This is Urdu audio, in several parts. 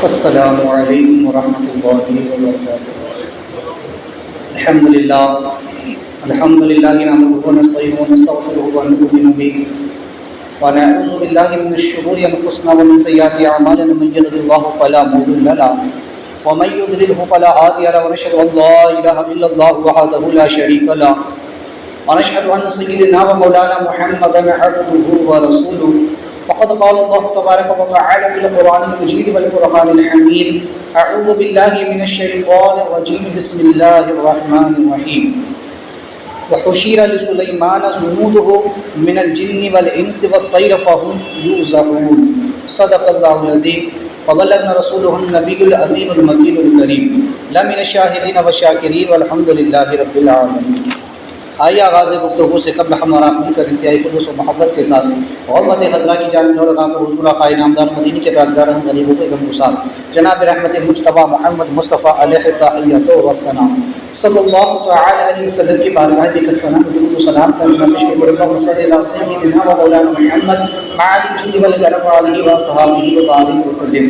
السلام علیکم ورحمۃ اللہ وبرکاتہ۔ الحمد للہ نحمده ونستعینه ونستغفره ونؤمن به ونعوذ باللہ من الشرور انفسنا ومن سیئات اعمالنا من يهده الله فلا مضل له ومن يضلل فلا هادي له ونشهد ان لا اله الا الله وحده لا شريك له ونشهد ان سيدنا ومولانا محمدا عبده ورسوله وقد قال الله تبارك وتعالى في القرآن المجيد والفرقان الحميد أعوذ بالله من الشيطان الرجيم بسم الله الرحمن الرحيم وحشر لسليمان جنوده من الجن والإنس والطير فهم يوزعون صدق الله العظيم وبلغنا رسوله النبي الأمين المكين الكريم لمن الشاهدين والشاكرين والحمد لله رب العالمين۔ آئیے آغاز گفتگو سے قبل ہم اور آپ مل کر انتہائی خلوص و محبت کے ساتھ غربت خضرا کی جانب اور غافر حضور آقائے نامدار مدینی کے تاجدار ہم غریبوں کے غمگسار جناب رحمت مجتبیٰ محمد مصطفیٰ علیہ تحیۃ و ثنا صلی اللہ تعالی علیہ وسلم کی بارگاہ میں کسبنا درود و سلام کرنا پیش کرتے ہیں صلی اللہ سیدنا و مولانا محمد معالی الجود والکرم علیہ وصحابہ وبارک وسلم۔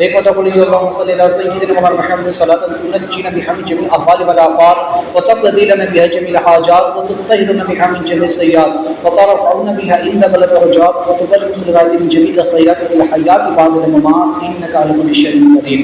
ایک وتقول اللهم صل على سيدنا محمد صلاة تنجينا بها من جميع الأهوال والآفات وتقضي لنا بها جميع الحاجات وتطهرنا بها من جميع السيئات وترفعنا بها عند بلد الدرجات وتبلغنا صراط من جميع الخيرات في الحياة بعد الممات إنك على كل شيء قدير۔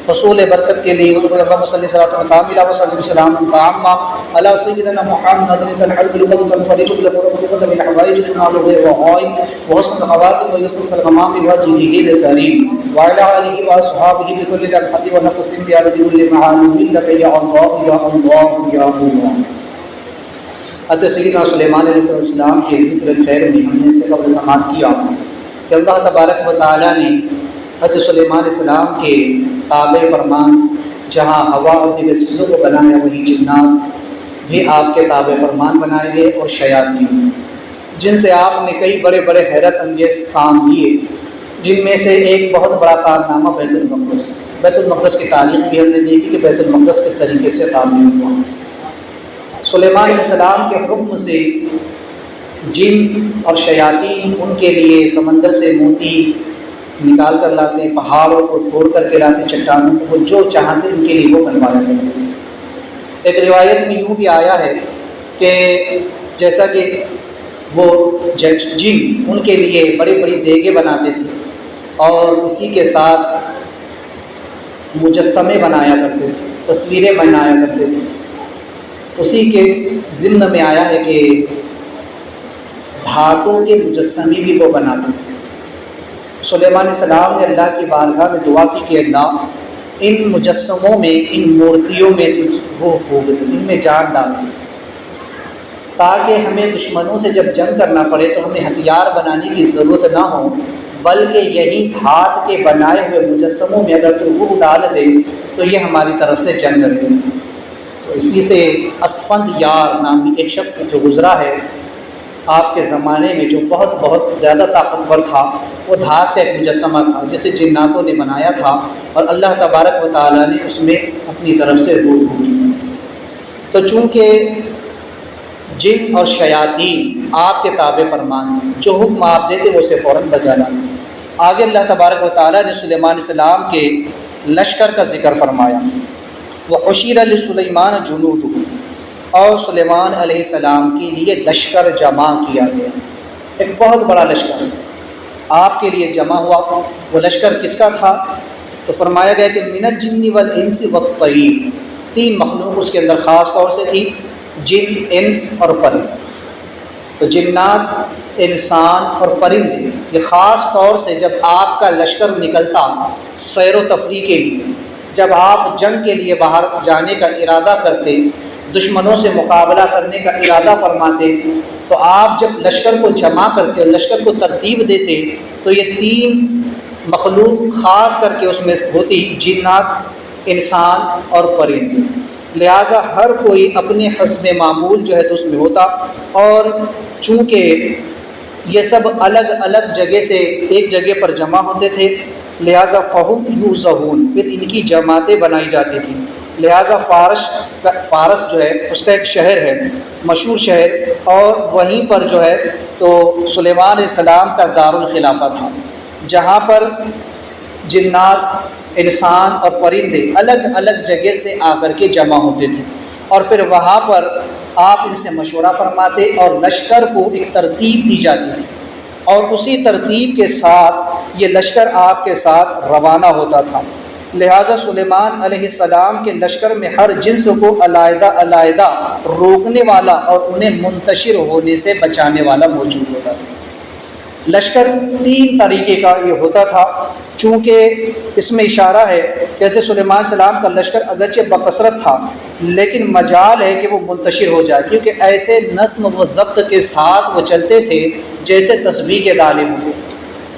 حصول برکت کے لیے اللهم صل صلاة كاملة وسلم سلاما تاما على سيدنا محمد تنحل بالقدر تنفرج بالقرب وتقدم الحوائج تنال الرغائب وحسن الخواتم ويستسقى الغمام بوجهه الكريم وعلى آله وأصحابه بكل لمحة ونفس بعدد كل معلوم لك يا الله يا الله يا الله۔ حضرت سیدنا سلیمان علیہ السلام کے ذکر خیر میں ہم نے اس سے قبل سماعت کیا کہ اللہ تبارک و تعالیٰ نے حضرت سلیمان علیہ السلام کے تابع فرمان جہاں ہوا اور دیگر چیزوں کو بنایا وہی جنات بھی آپ کے تابع فرمان بنائے گئے اور شیاطین جن سے آپ نے کئی بڑے بڑے حیرت انگیز کام کیے، جن میں سے ایک بہت بڑا کارنامہ بیت المقدس کی تاریخ بھی ہم نے دیکھی کہ بیت المقدس کس طریقے سے تعمیر ہوا۔ سلیمان علیہ السلام کے حکم سے جن اور شیاطین ان کے لیے سمندر سے موتی نکال کر لاتے، پہاڑوں کو توڑ کر کے لاتے، چٹانوں کو جو چاہتے ان کے لیے وہ بنوایا کرتے تھے۔ ایک روایت میں یوں بھی آیا ہے کہ جیسا کہ وہ جن ان کے لیے بڑی بڑی دیگیں بناتے تھے اور اسی کے ساتھ مجسمے بنایا کرتے تھے، تصویریں بنایا کرتے تھے۔ اسی کے ضمن میں آیا ہے کہ دھاتوں کے مجسمے بھی وہ بناتے تھے۔ سلیمان علیہ السلام نے اللہ کی بارگاہ میں دعا کی کہ اللہ ان مجسموں میں، ان مورتیوں میں ان میں جان ڈال تاکہ ہمیں دشمنوں سے جب جنگ کرنا پڑے تو ہمیں ہتھیار بنانے کی ضرورت نہ ہو، بلکہ یہی دھات کے بنائے ہوئے مجسموں میں اگر تو روح ڈال دے تو یہ ہماری طرف سے جنگ کرے۔ تو اسی سے اسفند یار نامی ایک شخص جو گزرا ہے آپ کے زمانے میں، جو بہت زیادہ طاقتور تھا، وہ دھات کا ایک مجسمہ تھا جسے جناتوں نے بنایا تھا اور اللہ تبارک و تعالیٰ نے اس میں اپنی طرف سے روح دی۔ تو چونکہ جن اور شیاطین آپ کے تابع فرمان تھے، جو حکم آپ دیتے وہ اسے فوراً بجا لاتے۔ آگے اللہ تبارک و تعالیٰ نے سلیمان علیہ السلام کے لشکر کا ذکر فرمایا، وحشر لسلیمان جنودہ، اور سلیمان علیہ السلام کے لیے لشکر جمع کیا گیا، ایک بہت بڑا لشکر آپ کے لیے جمع ہوا۔ وہ لشکر کس کا تھا؟ تو فرمایا گیا کہ من الجن والانس والطیر، تین مخلوق اس کے اندر خاص طور سے تھی، جن، انس اور پرند۔ تو جنات، انسان اور پرندے یہ خاص طور سے جب آپ کا لشکر نکلتا سیر و تفریح کے لیے، جب آپ جنگ کے لیے باہر جانے کا ارادہ کرتے، دشمنوں سے مقابلہ کرنے کا ارادہ فرماتے، تو آپ جب لشکر کو جمع کرتے، لشکر کو ترتیب دیتے، تو یہ تین مخلوق خاص کر کے اس میں ہوتی، جنات، انسان اور پرندے۔ لہٰذا ہر کوئی اپنے حسب معمول جو ہے تو اس میں ہوتا، اور چونکہ یہ سب الگ الگ جگہ سے ایک جگہ پر جمع ہوتے تھے، لہٰذا فہم یوزعون، پھر ان کی جماعتیں بنائی جاتی تھیں۔ لہٰذا فارس جو ہے اس کا ایک شہر ہے، مشہور شہر، اور وہیں پر جو ہے تو سلیمان علیہ السلام کا دارالخلافہ تھا، جہاں پر جنات، انسان اور پرندے الگ الگ جگہ سے آ کر کے جمع ہوتے تھے، اور پھر وہاں پر آپ ان سے مشورہ فرماتے اور لشکر کو ایک ترتیب دی جاتی تھی، اور اسی ترتیب کے ساتھ یہ لشکر آپ کے ساتھ روانہ ہوتا تھا۔ لہٰذا سلیمان علیہ السلام کے لشکر میں ہر جنس کو علیحدہ علیحدہ روکنے والا اور انہیں منتشر ہونے سے بچانے والا موجود ہوتا تھا۔ لشکر 3 طریقے کا یہ ہوتا تھا، چونکہ اس میں اشارہ ہے کہ حضرت سلیمان علیہ السلام کا لشکر اگرچہ بکثرت تھا لیکن مجال ہے کہ وہ منتشر ہو جائے، کیونکہ ایسے نظم و ضبط کے ساتھ وہ چلتے تھے جیسے تسبیح کے دانے ہوتے۔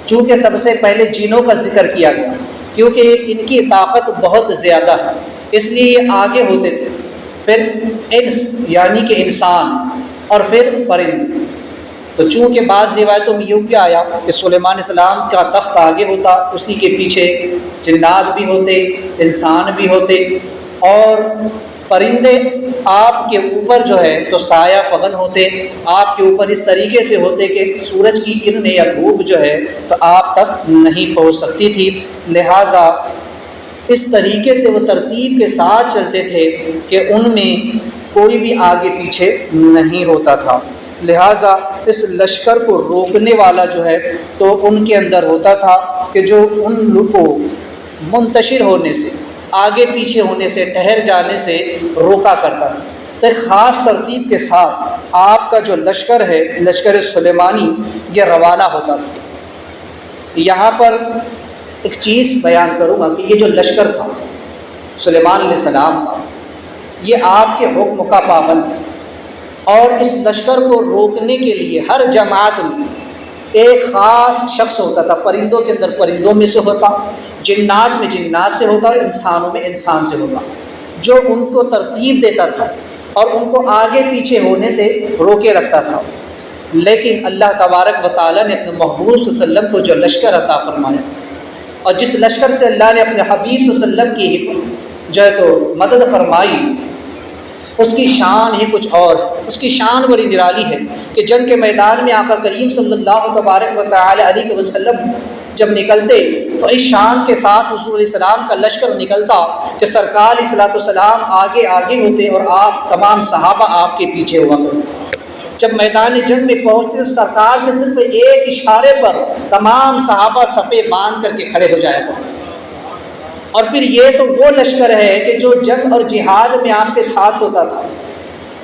چونکہ سب سے پہلے جنوں کا ذکر کیا گیا کیونکہ ان کی طاقت بہت زیادہ ہے، اس لیے یہ آگے ہوتے تھے، پھر انس یعنی کہ انسان، اور پھر پرند۔ تو چونکہ بعض روایتوں میں یوں بھی آیا کہ سلیمان علیہ السلام کا تخت آگے ہوتا، اسی کے پیچھے جنات بھی ہوتے، انسان بھی ہوتے، اور پرندے آپ کے اوپر جو ہے تو سایہ فغن ہوتے، آپ کے اوپر اس طریقے سے ہوتے کہ سورج کی کرنیں یا دھوپ جو ہے تو آپ تک نہیں پہنچ سکتی تھی۔ لہٰذا اس طریقے سے وہ ترتیب کے ساتھ چلتے تھے کہ ان میں کوئی بھی آگے پیچھے نہیں ہوتا تھا۔ لہٰذا اس لشکر کو روکنے والا جو ہے تو ان کے اندر ہوتا تھا کہ جو ان کو منتشر ہونے سے، آگے پیچھے ہونے سے، ٹھہر جانے سے روکا کرتا تھا۔ پھر خاص ترتیب کے ساتھ آپ کا جو لشکر ہے، لشکر سلیمانی، یہ روانہ ہوتا تھا۔ یہاں پر ایک چیز بیان کروں گا کہ یہ جو لشکر تھا سلیمان علیہ السلام کا، یہ آپ کے حکم کا پابند تھا، اور اس لشکر کو روکنے کے لیے ہر جماعت میں ایک خاص شخص ہوتا تھا۔ پرندوں کے اندر پرندوں میں سے ہوتا، جنات میں جنات سے ہوتا، اور انسانوں میں انسان سے ہوتا، جو ان کو ترتیب دیتا تھا اور ان کو آگے پیچھے ہونے سے روکے رکھتا تھا۔ لیکن اللہ تبارک و تعالیٰ نے اپنے محبوب صلی اللہ علیہ وسلم کو جو لشکر عطا فرمایا، اور جس لشکر سے اللہ نے اپنے حبیب صلی اللہ علیہ وسلم کی جو ہے تو مدد فرمائی، اس کی شان ہی کچھ اور ہے۔ اس کی شان بڑی نرالی ہے کہ جنگ کے میدان میں آقا کریم صلی اللہ تبارک و تعالی علیہ وسلم جب نکلتے تو اس شان کے ساتھ حضور علیہ السلام کا لشکر نکلتا کہ سرکار علیہ الصلوۃ والسلام آگے آگے ہوتے اور آپ تمام صحابہ آپ کے پیچھے ہوا کرتے۔ جب میدان جنگ میں پہنچتے تو سرکار کے صرف ایک اشارے پر تمام صحابہ صفیں باندھ کر کے کھڑے ہو جایا کرتے۔ اور پھر یہ تو وہ لشکر ہے کہ جو جنگ اور جہاد میں آپ کے ساتھ ہوتا تھا،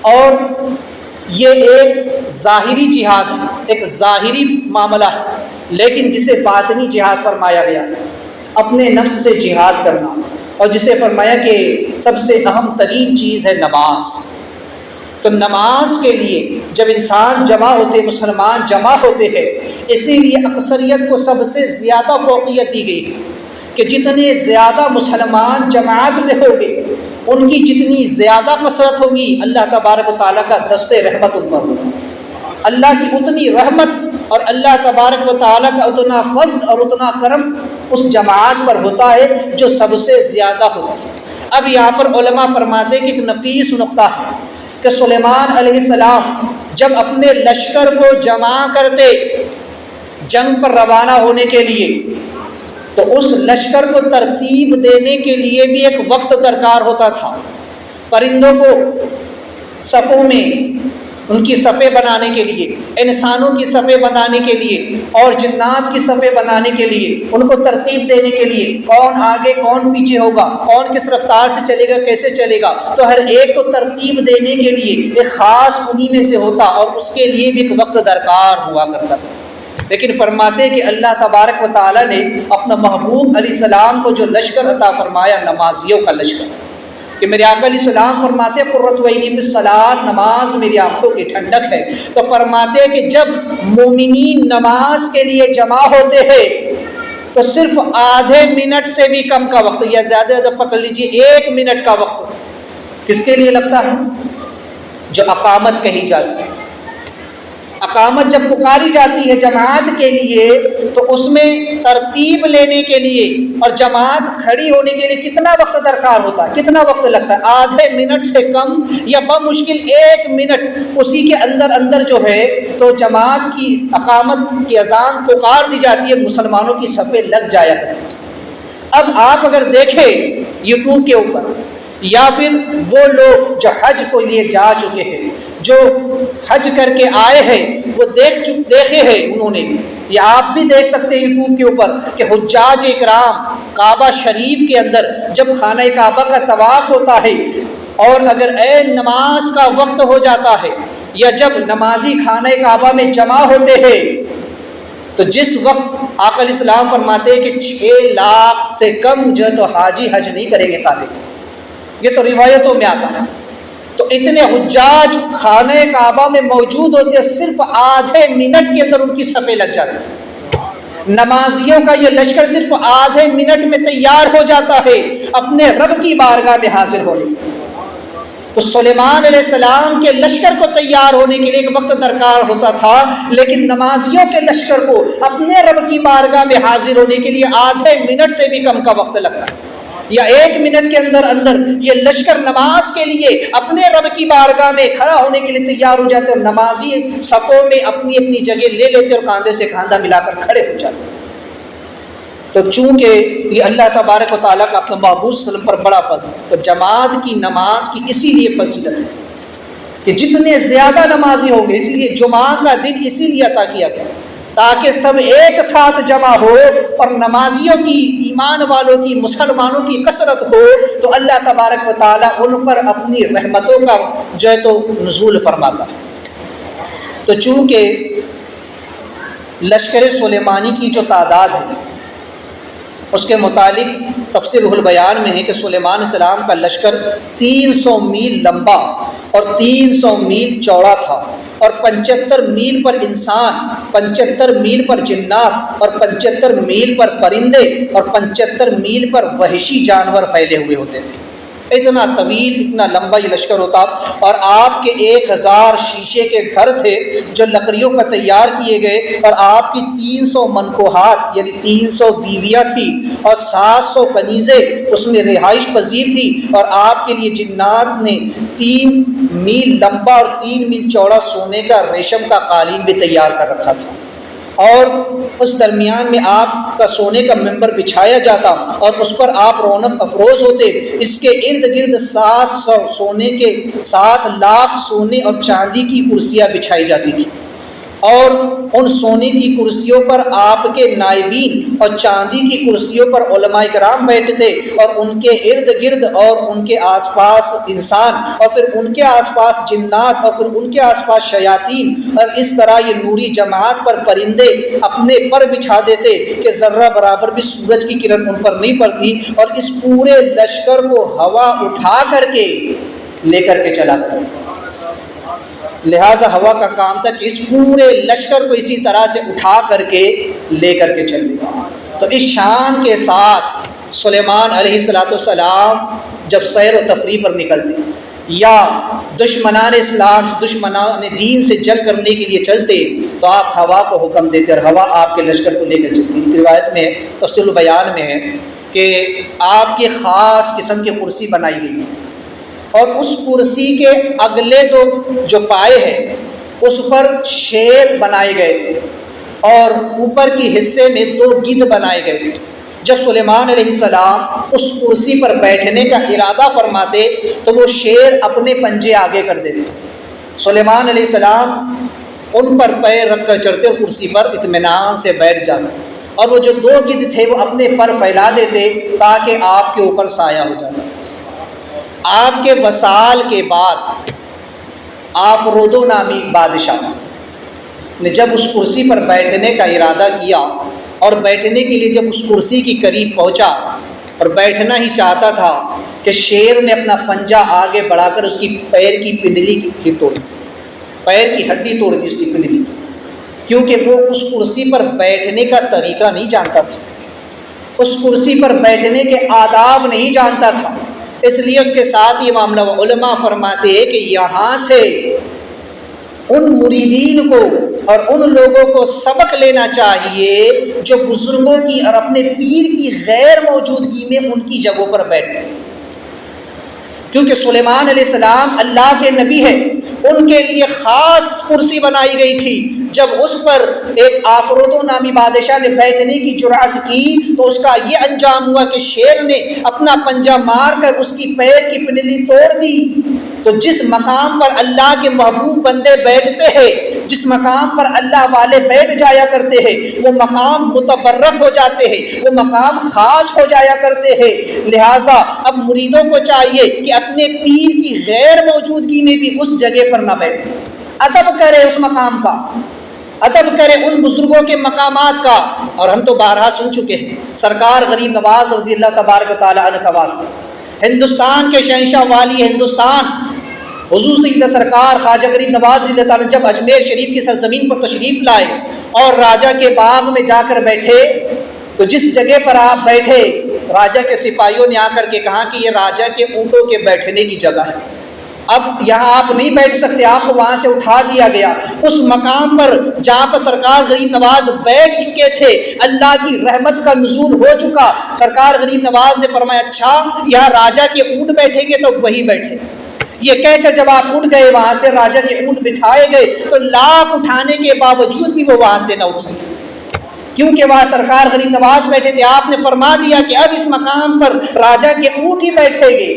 اور یہ ایک ظاہری جہاد ہے، ایک ظاہری معاملہ ہے، لیکن جسے باطنی جہاد فرمایا گیا، اپنے نفس سے جہاد کرنا، اور جسے فرمایا کہ سب سے اہم ترین چیز ہے نماز۔ تو نماز کے لیے جب انسان جمع ہوتے، مسلمان جمع ہوتے ہیں، اسی لیے اکثریت کو سب سے زیادہ فوقیت دی گئی کہ جتنے زیادہ مسلمان جماعت میں ہوں گے، ان کی جتنی زیادہ کثرت ہوگی، اللہ تبارک و تعالیٰ کا دست رحمت ان پر ہوگا۔ اللہ کی اتنی رحمت اور اللہ تبارک و تعالیٰ کا اتنا فضل اور اتنا کرم اس جماعت پر ہوتا ہے جو سب سے زیادہ ہوتا ہے۔ اب یہاں پر علماء فرماتے ہیں کہ ایک نفیس نقطہ ہے کہ سلیمان علیہ السلام جب اپنے لشکر کو جمع کرتے جنگ پر روانہ ہونے کے لیے، تو اس لشکر کو ترتیب دینے کے لیے بھی ایک وقت درکار ہوتا تھا۔ پرندوں کو صفوں میں ان کی صفیں بنانے کے لیے، انسانوں کی صفیں بنانے کے لیے، اور جنات کی صفیں بنانے کے لیے، ان کو ترتیب دینے کے لیے کون آگے کون پیچھے ہوگا، کون کس رفتار سے چلے گا، کیسے چلے گا، تو ہر ایک کو ترتیب دینے کے لیے ایک خاص انہی میں سے ہوتا، اور اس کے لیے بھی ایک وقت درکار ہوا کرتا تھا۔ لیکن فرماتے کہ اللہ تبارک و تعالیٰ نے اپنا محبوب علیہ السلام کو جو لشکر عطا فرمایا، نمازیوں کا لشکر، کہ میرے آقا علیہ السلام فرماتے قرۃ عینی فی الصلاۃ، نماز میری آنکھوں کی ٹھنڈک ہے۔ تو فرماتے کہ جب مومنین نماز کے لیے جمع ہوتے ہیں تو صرف آدھے منٹ سے بھی کم کا وقت، یا زیادہ زیادہ پکڑ لیجیے 1 منٹ کا وقت کس کے لیے لگتا ہے؟ جو اقامت کہی جاتی ہے۔ اقامت جب پکاری جاتی ہے جماعت کے لیے تو اس میں ترتیب لینے کے لیے اور جماعت کھڑی ہونے کے لیے کتنا وقت درکار ہوتا ہے، کتنا وقت لگتا ہے؟ آدھے منٹ سے کم یا بمشکل 1 منٹ، اسی کے اندر جو ہے تو جماعت کی اقامت کی اذان پکار دی جاتی ہے، مسلمانوں کی صفیں لگ جایا کرتی ہیں۔ اب آپ اگر دیکھیں یوٹیوب کے اوپر یا پھر وہ لوگ جو حج کو لیے جا چکے ہیں، جو حج کر کے آئے ہیں، وہ دیکھے ہیں انہوں نے، یا آپ بھی دیکھ سکتے ہیں یوٹیوب کے اوپر کہ حجاج اکرام کعبہ شریف کے اندر جب خانہ کعبہ کا طواف ہوتا ہے اور اگر عین نماز کا وقت ہو جاتا ہے یا جب نمازی خانہ کعبہ میں جمع ہوتے ہیں تو جس وقت آقا علیہ السلام فرماتے ہیں کہ 6 لاکھ سے کم جو ہے تو حاجی حج نہیں کریں گے کعبے، یہ تو روایتوں میں آتا ہے۔ تو اتنے حجاج خانہ کعبہ میں موجود ہوتے ہیں، صرف آدھے منٹ کے اندر ان کی صفیں لگ جاتی ہیں۔ نمازیوں کا یہ لشکر صرف آدھے منٹ میں تیار ہو جاتا ہے اپنے رب کی بارگاہ میں حاضر ہونے کے لیے۔ تو سلیمان علیہ السلام کے لشکر کو تیار ہونے کے لیے ایک وقت درکار ہوتا تھا، لیکن نمازیوں کے لشکر کو اپنے رب کی بارگاہ میں حاضر ہونے کے لیے آدھے منٹ سے بھی کم کا وقت لگتا ہے، یا 1 منٹ کے اندر یہ لشکر نماز کے لیے اپنے رب کی بارگاہ میں کھڑا ہونے کے لیے تیار ہو جاتے، اور نمازی صفوں میں اپنی اپنی جگہ لے لیتے اور کاندھے سے کاندھا ملا کر کھڑے ہو جاتے۔ تو چونکہ یہ اللہ تبارک و تعالیٰ کا اپنے محبوب صلی اللہ علیہ وسلم پر بڑا فضل ہے، تو جماعت کی نماز کی اسی لیے فضیلت ہے کہ جتنے زیادہ نمازی ہوں گے، اسی لیے جمعہ کا دن اسی لیے عطا کیا گیا تاکہ سب ایک ساتھ جمع ہو اور نمازیوں کی، ایمان والوں کی، مسلمانوں کی کثرت ہو تو اللہ تبارک و تعالیٰ ان پر اپنی رحمتوں کا جو ہے تو نزول فرماتا ہے۔ تو چونکہ لشکر سلیمانی کی جو تعداد ہے اس کے متعلق تفسیر روح البیان میں ہے کہ سلیمان علیہ السلام کا لشکر 300 میل لمبا اور 300 میل چوڑا تھا، اور 75 میل پر انسان، 75 میل پر جنات اور 75 میل پر پرندے اور 75 میل پر وحشی جانور پھیلے ہوئے ہوتے تھے۔ اتنا طویل، اتنا لمبا یہ لشکر ہوتا، اور آپ کے 1000 شیشے کے گھر تھے جو لکڑیوں کا تیار کیے گئے، اور آپ کی 300 منکوہات یعنی 300 بیویاں تھیں اور 700 کنیزیں اس میں رہائش پذیر تھی، اور آپ کے لیے جنات نے 3 میل لمبا اور 3 میل چوڑا سونے کا ریشم کا قالین بھی تیار کر رکھا تھا، اور اس درمیان میں آپ کا سونے کا منبر بچھایا جاتا اور اس پر آپ رونق افروز ہوتے۔ اس کے ارد گرد 700 سونے کے 7 لاکھ سونے اور چاندی کی کرسیاں بچھائی جاتی تھیں، اور ان سونے کی کرسیوں پر آپ کے نائبین اور چاندی کی کرسیوں پر علماء کرام بیٹھتے، اور ان کے ارد گرد اور ان کے آس پاس انسان، اور پھر ان کے آس پاس جنات، اور پھر ان کے آس پاس شیاطین، اور اس طرح یہ نوری جماعت پر پرندے اپنے پر بچھا دیتے کہ ذرہ برابر بھی سورج کی کرن ان پر نہیں پڑتی، اور اس پورے لشکر کو ہوا اٹھا کر کے لے کر کے چلا کرتے۔ لہٰذا ہوا کا کام تھا کہ اس پورے لشکر کو اسی طرح سے اٹھا کر کے لے کر کے چلے۔ تو اس شان کے ساتھ سلیمان علیہ السلام جب سیر و تفریح پر نکلتے یا دشمنان اسلام، دشمنان دین سے جنگ کرنے کے لیے چلتے تو آپ ہوا کو حکم دیتے اور ہوا آپ کے لشکر کو لے کر چلتی۔ روایت میں تفسیر البیان میں ہے کہ آپ کی خاص قسم کی کرسی بنائی گئی، اور اس کرسی کے اگلے 2 جو پائے ہیں اس پر شیر بنائے گئے تھے، اور اوپر کی حصے میں 2 گدھ بنائے گئے تھے۔ جب سلیمان علیہ السلام اس کرسی پر بیٹھنے کا ارادہ فرماتے تو وہ شیر اپنے پنجے آگے کر دیتے، سلیمان علیہ السلام ان پر پیر رکھ کر چڑھتے اور کرسی پر اطمینان سے بیٹھ جاتے، اور وہ جو 2 گدھ تھے وہ اپنے پر پھیلا دیتے تاکہ آپ کے اوپر سایہ ہو جاتا۔ آپ کے وصال کے بعد آفرودو نامی بادشاہ نے جب اس کرسی پر بیٹھنے کا ارادہ کیا اور بیٹھنے کے لیے جب اس کرسی کی قریب پہنچا اور بیٹھنا ہی چاہتا تھا کہ شیر نے اپنا پنجہ آگے بڑھا کر اس کی پیر کی پنڈلی کی توڑ دی، پیر کی ہڈی توڑ دی اس کی پنڈلی، کیونکہ وہ اس کرسی پر بیٹھنے کا طریقہ نہیں جانتا تھا، اس کرسی پر بیٹھنے کے آداب نہیں جانتا تھا، اس لیے اس کے ساتھ یہ معاملہ ہوا۔ علماء فرماتے ہیں کہ یہاں سے ان مریدین کو اور ان لوگوں کو سبق لینا چاہیے جو بزرگوں کی اور اپنے پیر کی غیر موجودگی میں ان کی جگہوں پر بیٹھتے ہیں، کیونکہ سلیمان علیہ السلام اللہ کے نبی ہیں، ان کے لیے خاص کرسی بنائی گئی تھی جب اس پر ایک آفرودو نامی بادشاہ نے بیٹھنے کی جرأت کی تو اس کا یہ انجام ہوا کہ شیر نے اپنا پنجہ مار کر اس کی پیر کی پنڈلی توڑ دی۔ تو جس مقام پر اللہ کے محبوب بندے بیٹھتے ہیں، جس مقام پر اللہ والے بیٹھ جایا کرتے ہیں، وہ مقام متبرک ہو جاتے ہیں، وہ مقام خاص ہو جایا کرتے ہیں۔ لہٰذا اب مریدوں کو چاہیے کہ اپنے پیر کی غیر موجودگی میں بھی اس جگہ پر نہ بیٹھے، ادب کرے اس مقام کا، ادب کرے ان بزرگوں کے مقامات کا۔ اور ہم تو بارہا سن چکے ہیں سرکار غریب نواز رضی اللہ تبارک تعالیٰ عنہ کا واقعہ، ہندوستان کے شہنشاہ والی ہندوستان حضور سید سرکار خواجہ غریب نواز رضی اللہ تعالیٰ جب اجمیر شریف کی سرزمین پر تشریف لائے اور راجہ کے باغ میں جا کر بیٹھے تو جس جگہ پر آپ بیٹھے راجہ کے سپاہیوں نے آ کر کے کہا کہ یہ راجہ کے اونٹوں کے بیٹھنے کی جگہ ہے، اب یہاں آپ نہیں بیٹھ سکتے، آپ کو وہاں سے اٹھا دیا گیا۔ اس مقام پر جہاں پر سرکار غریب نواز بیٹھ چکے تھے اللہ کی رحمت کا نزول ہو چکا، سرکار غریب نواز نے فرمایا اچھا یہاں راجہ کے اونٹ بیٹھیں گے تو وہی بیٹھے۔ یہ کہہ کر جب آپ اٹھ گئے وہاں سے راجہ کے اونٹ بٹھائے گئے تو لاکھ اٹھانے کے باوجود بھی وہ وہاں سے نہ اٹھ سکے، کیونکہ وہاں سرکار غریب نواز بیٹھے تھے۔ آپ نے فرما دیا کہ اب اس مقام پر راجہ کے اونٹ ہی بیٹھیں گے،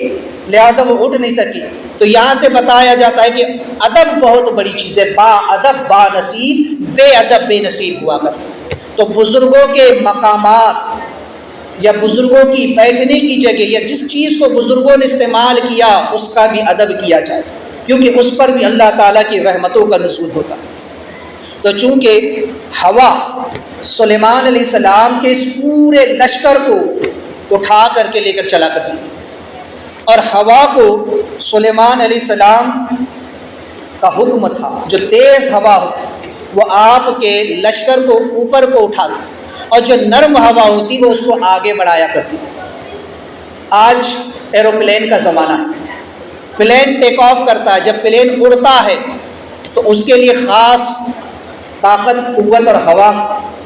لہٰذا وہ اٹھ نہیں سکی۔ تو یہاں سے بتایا جاتا ہے کہ ادب بہت بڑی چیز ہے، با ادب با نصیب، بے ادب بے نصیب ہوا کرتا۔ تو بزرگوں کے مقامات یا بزرگوں کی بیٹھنے کی جگہ یا جس چیز کو بزرگوں نے استعمال کیا اس کا بھی ادب کیا جائے، کیونکہ اس پر بھی اللہ تعالیٰ کی رحمتوں کا نزول ہوتا ہے۔ تو چونکہ ہوا سلیمان علیہ السلام کے اس پورے لشکر کو اٹھا کر کے لے کر چلا کرتی تھی، اور ہوا کو سلیمان علیہ السلام کا حکم تھا جو تیز ہوا ہوتی وہ آپ کے لشکر کو اوپر کو اٹھاتی، اور جو نرم ہوا ہوتی وہ اس کو آگے بڑھایا کرتی تھی۔ آج ایروپلین کا زمانہ ہے، پلین ٹیک آف کرتا ہے، جب پلین اڑتا ہے تو اس کے لیے خاص طاقت، قوت اور ہوا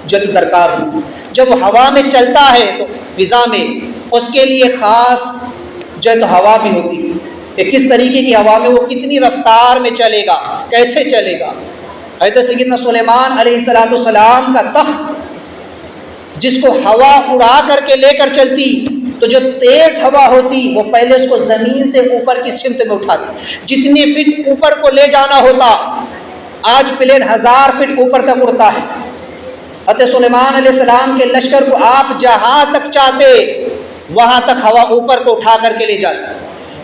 جد درکار ہوتی۔ جب ہوا میں چلتا ہے تو فضا میں اس کے لیے خاص جد ہوا بھی ہوتی ہے کہ کس طریقے کی ہوا میں وہ کتنی رفتار میں چلے گا، کیسے چلے گا۔ حضرت سیدنا سلیمان علیہ السلام کا تخت جس کو ہوا اڑا کر کے لے کر چلتی تو جو تیز ہوا ہوتی وہ پہلے اس کو زمین سے اوپر کی سمت میں اٹھاتی، جتنی فٹ اوپر کو لے جانا ہوتا آج پلین 1000 فٹ اوپر تک اڑتا ہے۔ حضرت سلیمان علیہ السلام کے لشکر کو آپ جہاں تک چاہتے وہاں تک ہوا اوپر کو اٹھا کر کے لے جاتے،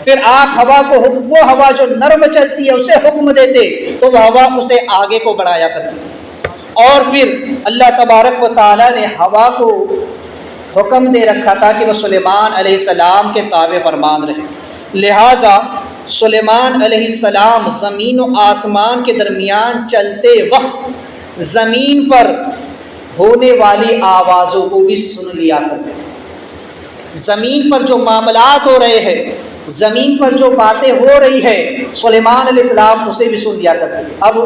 پھر آپ ہوا کو وہ ہوا جو نرم چلتی ہے اسے حکم دیتے تو وہ ہوا اسے آگے کو بڑھایا کرتی تھی، اور پھر اللہ تبارک و تعالیٰ نے ہوا کو حکم دے رکھا تھا کہ وہ سلیمان علیہ السلام کے تابع فرمان رہے۔ لہٰذا سلیمان علیہ السلام زمین و آسمان کے درمیان چلتے وقت زمین پر ہونے والی آوازوں کو بھی سن لیا کرتے تھے۔ زمین پر جو معاملات ہو رہے ہیں، زمین پر جو باتیں ہو رہی ہے سلیمان علیہ السلام اسے بھی سن لیا کرتے تھے۔ اب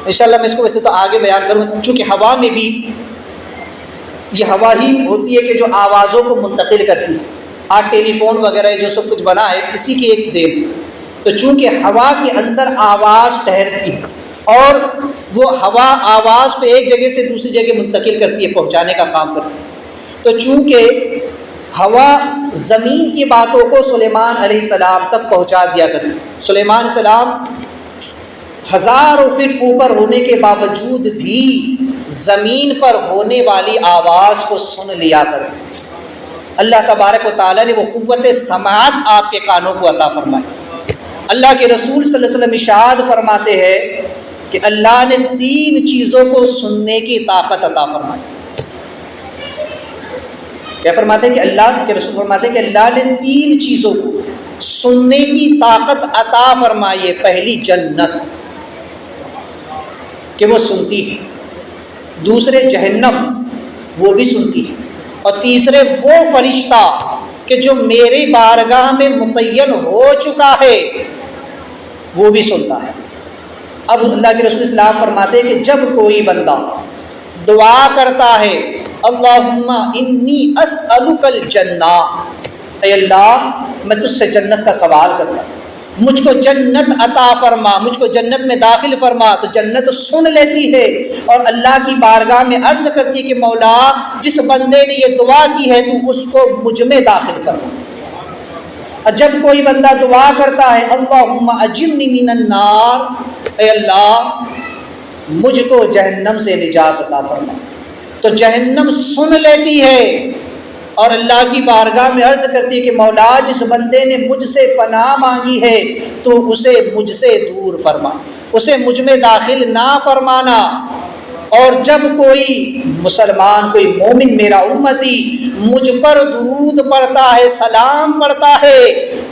انشاءاللہ میں اس کو ویسے تو آگے بیان کروں، چونکہ ہوا میں بھی یہ ہوا ہی ہوتی ہے کہ جو آوازوں کو منتقل کرتی ہے۔ آج ٹیلی فون وغیرہ جو سب کچھ بنا ہے کسی کی ایک دین، تو چونکہ ہوا کے اندر آواز ٹھہرتی ہے اور وہ ہوا آواز کو ایک جگہ سے دوسری جگہ منتقل کرتی ہے، پہنچانے کا کام کرتی ہے۔ تو چونکہ ہوا زمین کی باتوں کو سلیمان علیہ السلام تک پہنچا دیا کرتی، سلیمان علیہ السلام 1000 فٹ اوپر ہونے کے باوجود بھی زمین پر ہونے والی آواز کو سن لیا کرتے۔ اللہ تبارک و تعالیٰ نے وہ قوت سماعت آپ کے کانوں کو عطا فرمائی۔ اللہ کے رسول صلی اللہ علیہ وسلم ارشاد فرماتے ہیں کہ اللہ نے 3 چیزوں کو سننے کی طاقت عطا فرمائی۔ کیا فرماتے ہیں کہ اللہ کے رسول فرماتے ہیں کہ اللہ نے 3 چیزوں کو سننے کی طاقت عطا فرمائی ہے۔ پہلی جنت کہ وہ سنتی ہے، دوسرے جہنم وہ بھی سنتی ہے، اور تیسرے وہ فرشتہ کہ جو میری بارگاہ میں متعین ہو چکا ہے وہ بھی سنتا ہے۔ اب اللہ کے رسول اسلام فرماتے ہیں کہ جب کوئی بندہ دعا کرتا ہے اللہم انی اسألک الجنہ، اے اللہ میں تجھ سے جنت کا سوال کرتا ہوں، مجھ کو جنت عطا فرما، مجھ کو جنت میں داخل فرما، تو جنت سن لیتی ہے اور اللہ کی بارگاہ میں عرض کرتی ہے کہ مولا جس بندے نے یہ دعا کی ہے تو اس کو مجھ میں داخل فرما۔ جب کوئی بندہ دعا کرتا ہے اللہم اجرنی من النار، اے اللہ مجھ کو جہنم سے نجات عطا فرما، تو جہنم سن لیتی ہے اور اللہ کی بارگاہ میں عرض کرتی ہے کہ مولا جس بندے نے مجھ سے پناہ مانگی ہے تو اسے مجھ سے دور فرما، اسے مجھ میں داخل نہ فرمانا۔ اور جب کوئی مسلمان، کوئی مومن، میرا امتی مجھ پر درود پڑھتا ہے، سلام پڑھتا ہے،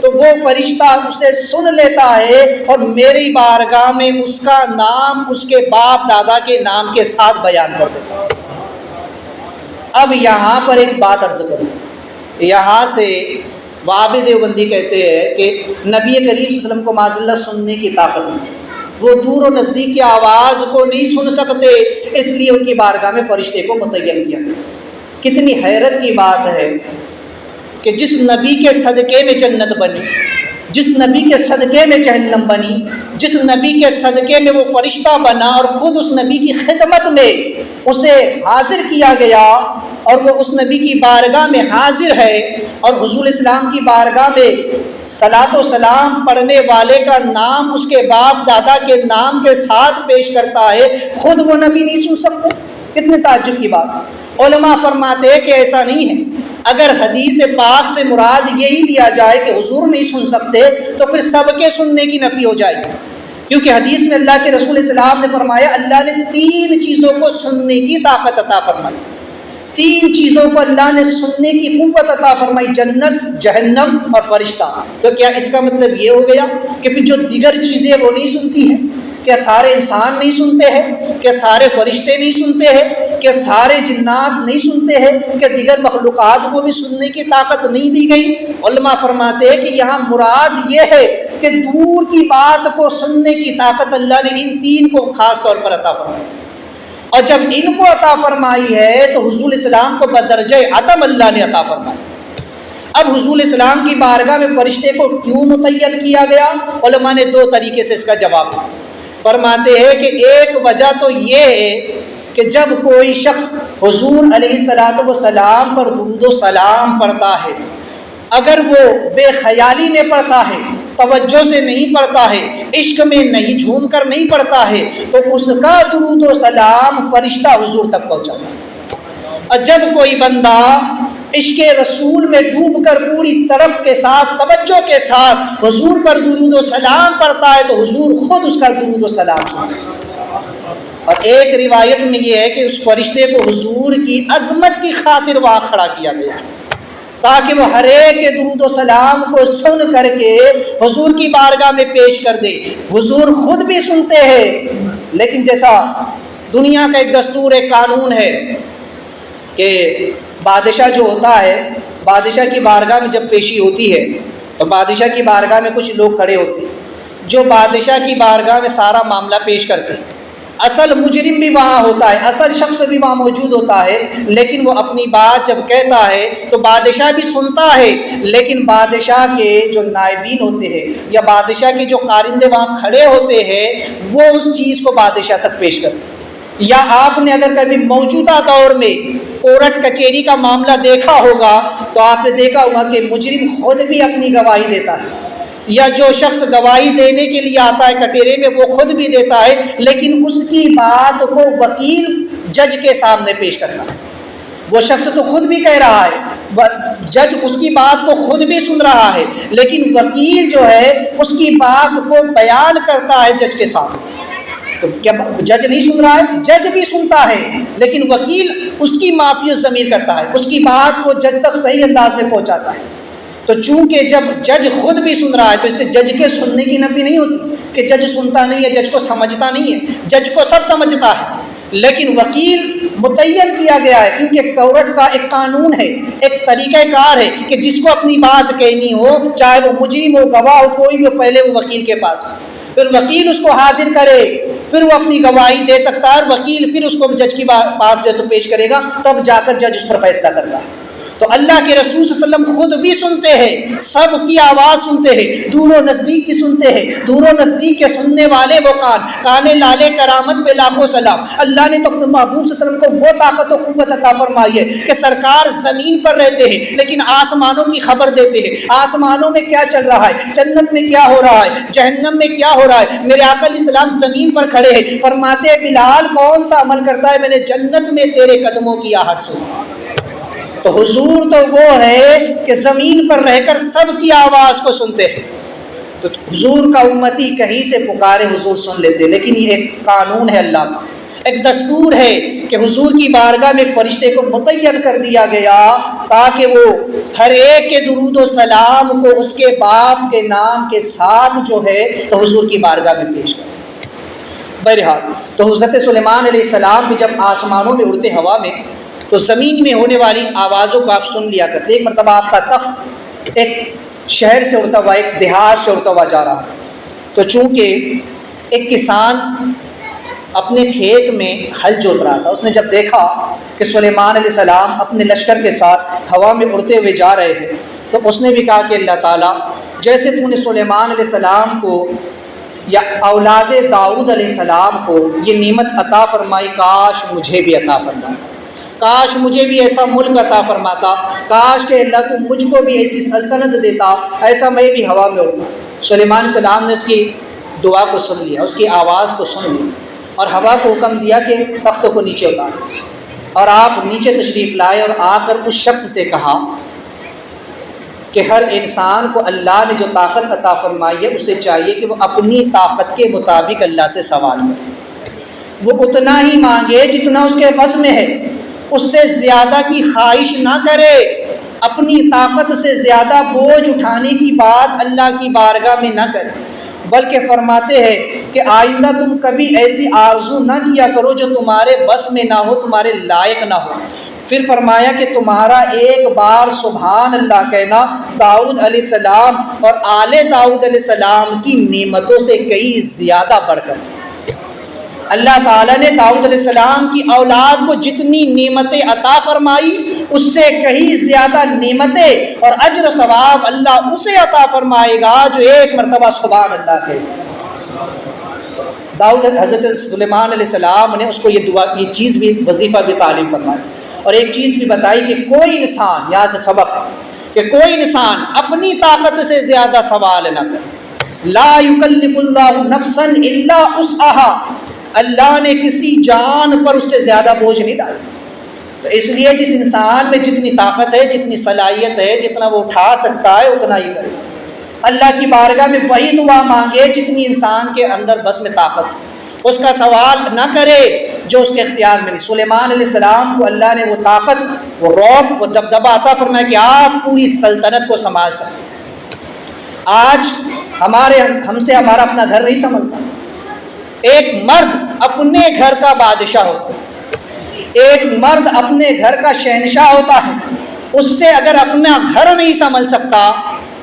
تو وہ فرشتہ اسے سن لیتا ہے اور میری بارگاہ میں اس کا نام اس کے باپ دادا کے نام کے ساتھ بیان کر دیتا ہے۔ اب یہاں پر ایک بات عرض کروں، یہاں سے وہابی دیوبندی کہتے ہیں کہ نبی کریم صلی اللہ علیہ وسلم کو معاذ اللہ سننے کی طاقت نہیں، وہ دور و نزدیک کی آواز کو نہیں سن سکتے، اس لیے ان کی بارگاہ میں فرشتے کو متعین کیا۔ کتنی حیرت کی بات ہے کہ جس نبی کے صدقے میں جنت بنی، جس نبی کے صدقے میں جہنم بنی، جس نبی کے صدقے میں وہ فرشتہ بنا اور خود اس نبی کی خدمت میں اسے حاضر کیا گیا اور وہ اس نبی کی بارگاہ میں حاضر ہے، اور حضور اسلام کی بارگاہ میں صلاۃ و سلام پڑھنے والے کا نام اس کے باپ دادا کے نام کے ساتھ پیش کرتا ہے، خود وہ نبی نہیں سن سکتے؟ کتنے تعجب کی بات۔ علماء فرماتے ہیں کہ ایسا نہیں ہے، اگر حدیث پاک سے مراد یہی لیا جائے کہ حضور نہیں سن سکتے تو پھر سب کے سننے کی نفی ہو جائے گی، کیونکہ حدیث میں اللہ کے رسول السلام نے فرمایا اللہ نے 3 چیزوں کو سننے کی طاقت عطا فرمائی، 3 چیزوں کو اللہ نے سننے کی قوت عطا فرمائی، جنت، جہنم اور فرشتہ۔ تو کیا اس کا مطلب یہ ہو گیا کہ پھر جو دیگر چیزیں وہ نہیں سنتی ہیں؟ کیا سارے انسان نہیں سنتے ہیں؟ کیا سارے فرشتے نہیں سنتے ہیں؟ کیا سارے جنات نہیں سنتے ہیں؟ کیا دیگر مخلوقات کو بھی سننے کی طاقت نہیں دی گئی؟ علماء فرماتے ہیں کہ یہاں مراد یہ ہے کہ دور کی بات کو سننے کی طاقت اللہ نے ان 3 کو خاص طور پر عطا فرمائی، اور جب ان کو عطا فرمائی ہے تو حضور اسلام کو بدرجہ عدم اللہ نے عطا فرمائی۔ اب حضور اسلام کی بارگاہ میں فرشتے کو کیوں متعین کیا گیا؟ علماء نے 2 طریقے سے اس کا جواب دیا۔ فرماتے ہیں کہ ایک وجہ تو یہ ہے کہ جب کوئی شخص حضور علیہ الصلوۃ والسلام پر درود و سلام پڑھتا ہے، اگر وہ بے خیالی میں پڑھتا ہے، توجہ سے نہیں پڑھتا ہے، عشق میں نہیں، جھوم کر نہیں پڑھتا ہے، تو اس کا درود و سلام فرشتہ حضور تک پہنچاتا ہے۔ اور جب کوئی بندہ عشق رسول میں ڈوب کر پوری طرف کے ساتھ، توجہ کے ساتھ حضور پر درود و سلام پڑھتا ہے تو حضور خود اس کا درود و سلام سنتے ہیں۔ اور ایک روایت میں یہ ہے کہ اس فرشتے کو حضور کی عظمت کی خاطر وہاں کھڑا کیا گیا ہے، تاکہ وہ ہر ایک کے درود و سلام کو سن کر کے حضور کی بارگاہ میں پیش کر دے۔ حضور خود بھی سنتے ہیں، لیکن جیسا دنیا کا ایک دستور، ایک قانون ہے کہ بادشاہ جو ہوتا ہے، بادشاہ کی بارگاہ میں جب پیشی ہوتی ہے تو بادشاہ کی بارگاہ میں کچھ لوگ کھڑے ہوتے ہیں جو بادشاہ کی بارگاہ میں سارا معاملہ پیش کرتے ہیں۔ اصل مجرم بھی وہاں ہوتا ہے، اصل شخص بھی وہاں موجود ہوتا ہے، لیکن وہ اپنی بات جب کہتا ہے تو بادشاہ بھی سنتا ہے، لیکن بادشاہ کے جو نائبین ہوتے ہیں یا بادشاہ کے جو کارندے وہاں کھڑے ہوتے ہیں وہ اس چیز کو بادشاہ تک پیش کرتے ہیں۔ یا آپ نے اگر کبھی موجودہ دور میں کورٹ کچہری کا معاملہ دیکھا ہوگا تو آپ نے دیکھا ہوگا کہ مجرم خود بھی اپنی گواہی دیتا ہے، یا جو شخص گواہی دینے کے لیے آتا ہے کٹہرے میں وہ خود بھی دیتا ہے، لیکن اس کی بات کو وکیل جج کے سامنے پیش کرتا ہے۔ وہ شخص تو خود بھی کہہ رہا ہے، جج اس کی بات کو خود بھی سن رہا ہے، لیکن وکیل جو ہے اس کی بات کو بیان کرتا ہے جج کے سامنے۔ تو کیا جج نہیں سن رہا ہے؟ جج بھی سنتا ہے، لیکن وکیل اس کی معافی الضمیر کرتا ہے، اس کی بات کو جج تک صحیح انداز میں پہنچاتا ہے۔ تو چونکہ جب جج خود بھی سن رہا ہے تو اس سے جج کے سننے کی نفی نہیں ہوتی کہ جج سنتا نہیں ہے، جج کو سمجھتا نہیں ہے، جج کو سب سمجھتا ہے، لیکن وکیل متعین کیا گیا ہے کیونکہ کورٹ کا ایک قانون ہے، ایک طریقہ کار ہے کہ جس کو اپنی بات کہنی ہو، چاہے وہ مجرم ہو، گواہ ہو، کوئی بھی ہو، پہلے وہ وکیل کے پاس ہو، پھر وکیل اس کو حاضر کرے، پھر وہ اپنی گواہی دے سکتا ہے، اور وکیل پھر اس کو جج کے پاس جو تو پیش کرے گا، تب جا کر جج اس پر فیصلہ کرتا ہے۔ تو اللہ کے رسول صلی اللہ علیہ وسلم خود بھی سنتے ہیں، سب کی آواز سنتے ہیں، دور و نزدیک کی سنتے ہیں، دور و نزدیک کے سننے والے وہ کان لالے کرامت پہ لاکھوں سلام۔ اللہ نے تو اپنے محبوب صلی اللہ علیہ وسلم کو وہ طاقت و قوت عطا فرمائی ہے کہ سرکار زمین پر رہتے ہیں لیکن آسمانوں کی خبر دیتے ہیں، آسمانوں میں کیا چل رہا ہے، جنت میں کیا ہو رہا ہے، جہنم میں کیا ہو رہا ہے۔ میرے آقا علیہ السلام زمین پر کھڑے ہیں، فرماتے ہیں بلال کون سا عمل کرتا ہے، میں نے جنت میں تیرے قدموں کی آہٹ سنی۔ تو حضور تو وہ ہے کہ زمین پر رہ کر سب کی آواز کو سنتے ہیں، تو حضور کا امتی کہیں سے پکارے حضور سن لیتے، لیکن یہ ایک قانون ہے اللہ کا، ایک دستور ہے کہ حضور کی بارگاہ میں ایک فرشتے کو متعین کر دیا گیا تاکہ وہ ہر ایک کے درود و سلام کو اس کے باپ کے نام کے ساتھ جو ہے تو حضور کی بارگاہ میں پیش کرے۔ بہرحال تو حضرت سلیمان علیہ السلام بھی جب آسمانوں میں اڑتے ہوا میں تو زمین میں ہونے والی آوازوں کو آپ سن لیا کرتے۔ ایک مرتبہ آپ کا تخت ایک شہر سے اڑتا ہوا، ایک دیہات سے اڑتا ہوا جا رہا تھا، تو چونکہ ایک کسان اپنے کھیت میں ہل جوت رہا تھا، اس نے جب دیکھا کہ سلیمان علیہ السلام اپنے لشکر کے ساتھ ہوا میں اڑتے ہوئے جا رہے ہیں تو اس نے بھی کہا کہ اللہ تعالیٰ جیسے تو نے سلیمان علیہ السلام کو یا اولاد داؤد علیہ السلام کو یہ نعمت عطا فرمائی، کاش مجھے بھی عطا فرمائی، کاش مجھے بھی ایسا ملک عطا فرماتا، کاش کہ اللہ تو مجھ کو بھی ایسی سلطنت دیتا، ایسا میں بھی ہوا میں اڑتا۔ سلیمان علیہ السلام نے اس کی دعا کو سن لیا، اس کی آواز کو سن لیا اور ہوا کو حکم دیا کہ تخت کو نیچے اتارو، اور آپ نیچے تشریف لائے اور آ کر اس شخص سے کہا کہ ہر انسان کو اللہ نے جو طاقت عطا فرمائی ہے اسے چاہیے کہ وہ اپنی طاقت کے مطابق اللہ سے سوال کرے، وہ اتنا ہی مانگے جتنا اس کے بس میں ہے، اس سے زیادہ کی خواہش نہ کرے، اپنی طاقت سے زیادہ بوجھ اٹھانے کی بات اللہ کی بارگاہ میں نہ کرے، بلکہ فرماتے ہیں کہ آئندہ تم کبھی ایسی آرزو نہ کیا کرو جو تمہارے بس میں نہ ہو، تمہارے لائق نہ ہو۔ پھر فرمایا کہ تمہارا ایک بار سبحان اللہ کہنا داؤد علیہ السلام اور آل داؤد علیہ السلام کی نعمتوں سے کئی زیادہ بڑھ کر، اللہ تعالیٰ نے داؤد علیہ السلام کی اولاد کو جتنی نعمتیں عطا فرمائی اس سے کہیں زیادہ نعمتیں اور اجر و ثواب اللہ اسے عطا فرمائے گا جو ایک مرتبہ سبحان اللہ کہے۔ داؤد حضرت سلیمان علیہ السلام نے اس کو یہ دعا، یہ چیز بھی، وظیفہ بھی تعلیم فرمائی، اور ایک چیز بھی بتائی کہ کوئی انسان، یہاں سے سبق کہ کوئی انسان اپنی طاقت سے زیادہ سوال نہ کرے۔ لا یکلف اللہ نفسا الا وسعها، اللہ نے کسی جان پر اس سے زیادہ بوجھ نہیں ڈالا، تو اس لیے جس انسان میں جتنی طاقت ہے، جتنی صلاحیت ہے، جتنا وہ اٹھا سکتا ہے اتنا ہی کرے، اللہ کی بارگاہ میں وہی دعا مانگے جتنی انسان کے اندر بس میں طاقت ہے، اس کا سوال نہ کرے جو اس کے اختیار میں نہیں۔ سلیمان علیہ السلام کو اللہ نے وہ طاقت، وہ رعب، وہ دبدبہ عطا فرمایا کہ آپ پوری سلطنت کو سنبھال سکتے۔ آج ہم سے ہمارا اپنا گھر نہیں سنبھلتا، ایک مرد اپنے گھر کا بادشاہ ہوتا ہے، ایک مرد اپنے گھر کا شہنشاہ ہوتا ہے، اس سے اگر اپنا گھر نہیں سنبھل سکتا،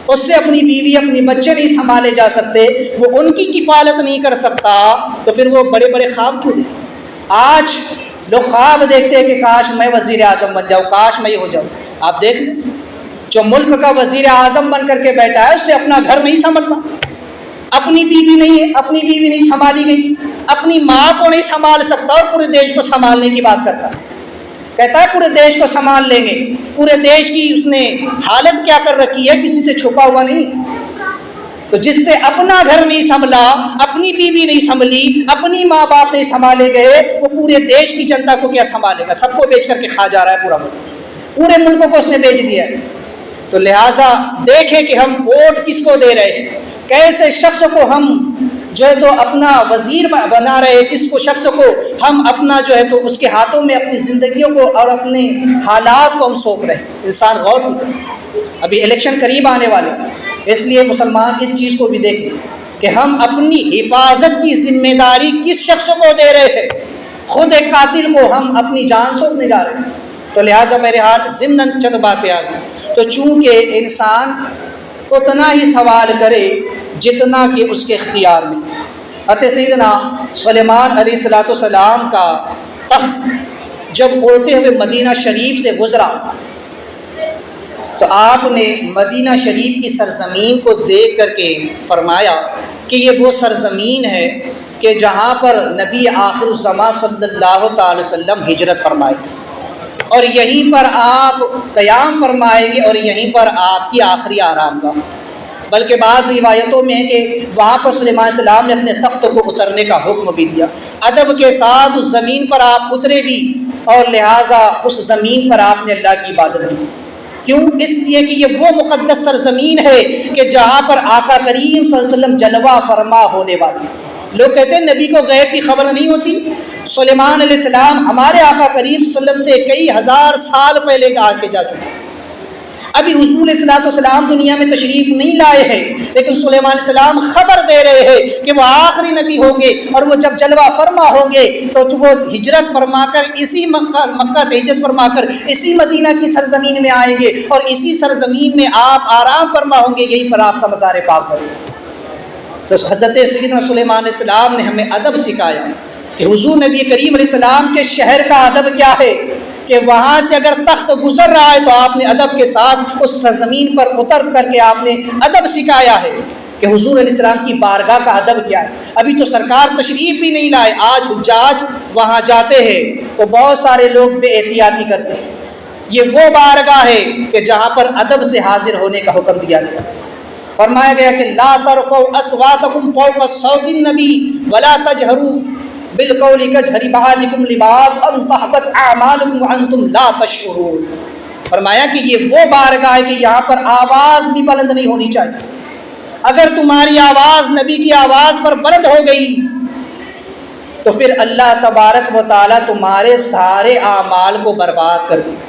اس سے اپنی بیوی اپنی بچے نہیں سنبھالے جا سکتے، وہ ان کی کفالت نہیں کر سکتا، تو پھر وہ بڑے بڑے خواب کیوں دیکھتے؟ آج لوگ خواب دیکھتے ہیں کہ کاش میں وزیر اعظم بن جاؤں، کاش میں یہ ہو جاؤں۔ آپ دیکھ لیں جو ملک کا وزیر اعظم بن کر کے بیٹھا ہے اس سے اپنا گھر نہیں سنبھلتا، اپنی بیوی نہیں ہے، اپنی بیوی نہیں سنبھالی گئی، اپنی ماں کو نہیں سنبھال سکتا اور پورے دیش کو سنبھالنے کی بات کرتا ہے، کہتا ہے پورے دیش کو سنبھال لیں گے۔ پورے دیش کی اس نے حالت کیا کر رکھی ہے، کسی سے چھپا ہوا نہیں۔ تو جس سے اپنا گھر نہیں سنبھلا، اپنی بیوی نہیں سنبھلی، اپنی ماں باپ نہیں سنبھالے گئے، وہ پورے دیش کی جنتا کو کیا سنبھالے گا؟ سب کو بیچ کر کے کھا جا رہا ہے پورا ملک، پورے ملکوں کو اس نے بیچ دیا ہے۔ تو لہٰذا دیکھیں کہ ہم ووٹ کس کو دے رہے ہیں، کیسے شخص کو ہم جو ہے تو اپنا وزیر بنا رہے، کس کو شخص کو ہم اپنا جو ہے تو اس کے ہاتھوں میں اپنی زندگیوں کو اور اپنے حالات کو ہم سونپ رہے ہیں۔ انسان غور کرے، ابھی الیکشن قریب آنے والے، اس لیے مسلمان اس چیز کو بھی دیکھیں کہ ہم اپنی حفاظت کی ذمہ داری کس شخص کو دے رہے ہیں۔ خود ایک قاتل کو ہم اپنی جان سونپنے جا رہے ہیں۔ تو لہٰذا میرے ہاتھ ضمن چند باتیں آ گئی، تو چونکہ انسان اتنا ہی سوال کرے جتنا کہ اس کے اختیار میں۔ حضرت سیدنا سلیمان علیہ السلام کا تخت جب اڑتے ہوئے مدینہ شریف سے گزرا تو آپ نے مدینہ شریف کی سرزمین کو دیکھ کر کے فرمایا کہ یہ وہ سرزمین ہے کہ جہاں پر نبی آخر الزماں صلی اللہ تعالی وسلم ہجرت فرمائے اور یہیں پر آپ قیام فرمائیں گے اور یہیں پر آپ کی آخری آرام گاہ۔ بلکہ بعض روایتوں میں ہے کہ وہاں پر سلیمان علیہ السلام نے اپنے تخت کو اترنے کا حکم بھی دیا، ادب کے ساتھ اس زمین پر آپ اترے بھی اور لہٰذا اس زمین پر آپ نے اللہ کی عبادت کی۔ کیوں؟ اس لیے کہ یہ وہ مقدس سرزمین ہے کہ جہاں پر آقا کریم صلی اللہ علیہ وسلم جلوہ فرما ہونے والے۔ لوگ کہتے ہیں نبی کو غیب کی خبر نہیں ہوتی۔ سلیمان علیہ السلام ہمارے آقا کریم صلی اللہ علیہ وسلم سے کئی ہزار سال پہلے آ کے جا چکے، ابھی حضور علیہ السلام دنیا میں تشریف نہیں لائے ہیں، لیکن سلیمان علیہ السلام خبر دے رہے ہیں کہ وہ آخری نبی ہوں گے اور وہ جب جلوہ فرما ہوں گے تو وہ ہجرت فرما کر اسی مکہ سے ہجرت فرما کر اسی مدینہ کی سرزمین میں آئیں گے اور اسی سرزمین میں آپ آرام فرما ہوں گے، یہیں پر آپ کا مزار پاک ہوگا۔ تو حضرت سیدنا سلیمان علیہ السلام نے ہمیں ادب سکھایا کہ حضور نبی کریم علیہ السلام کے شہر کا ادب کیا ہے کہ وہاں سے اگر تخت گزر رہا ہے تو آپ نے ادب کے ساتھ اس سرزمین پر اتر کر کے آپ نے ادب سکھایا ہے کہ حضور علیہ السلام کی بارگاہ کا ادب کیا ہے۔ ابھی تو سرکار تشریف بھی نہیں لائے، آج حجاج وہاں جاتے ہیں تو بہت سارے لوگ بے احتیاطی کرتے ہیں۔ یہ وہ بارگاہ ہے کہ جہاں پر ادب سے حاضر ہونے کا حکم دیا گیا، فرمایا گیا کہ لا ترفعوا اصواتکم فوق صوت النبی ولا تجہروا بالقول کجہر بعضکم لبعض ان تحبط اعمالکم وانتم لا تشعرون۔ فرمایا کہ یہ وہ بارگاہ ہے کہ یہاں پر آواز بھی بلند نہیں ہونی چاہیے۔ اگر تمہاری آواز نبی کی آواز پر بلند ہو گئی تو پھر اللہ تبارک و تعالیٰ تمہارے سارے اعمال کو برباد کر دے گا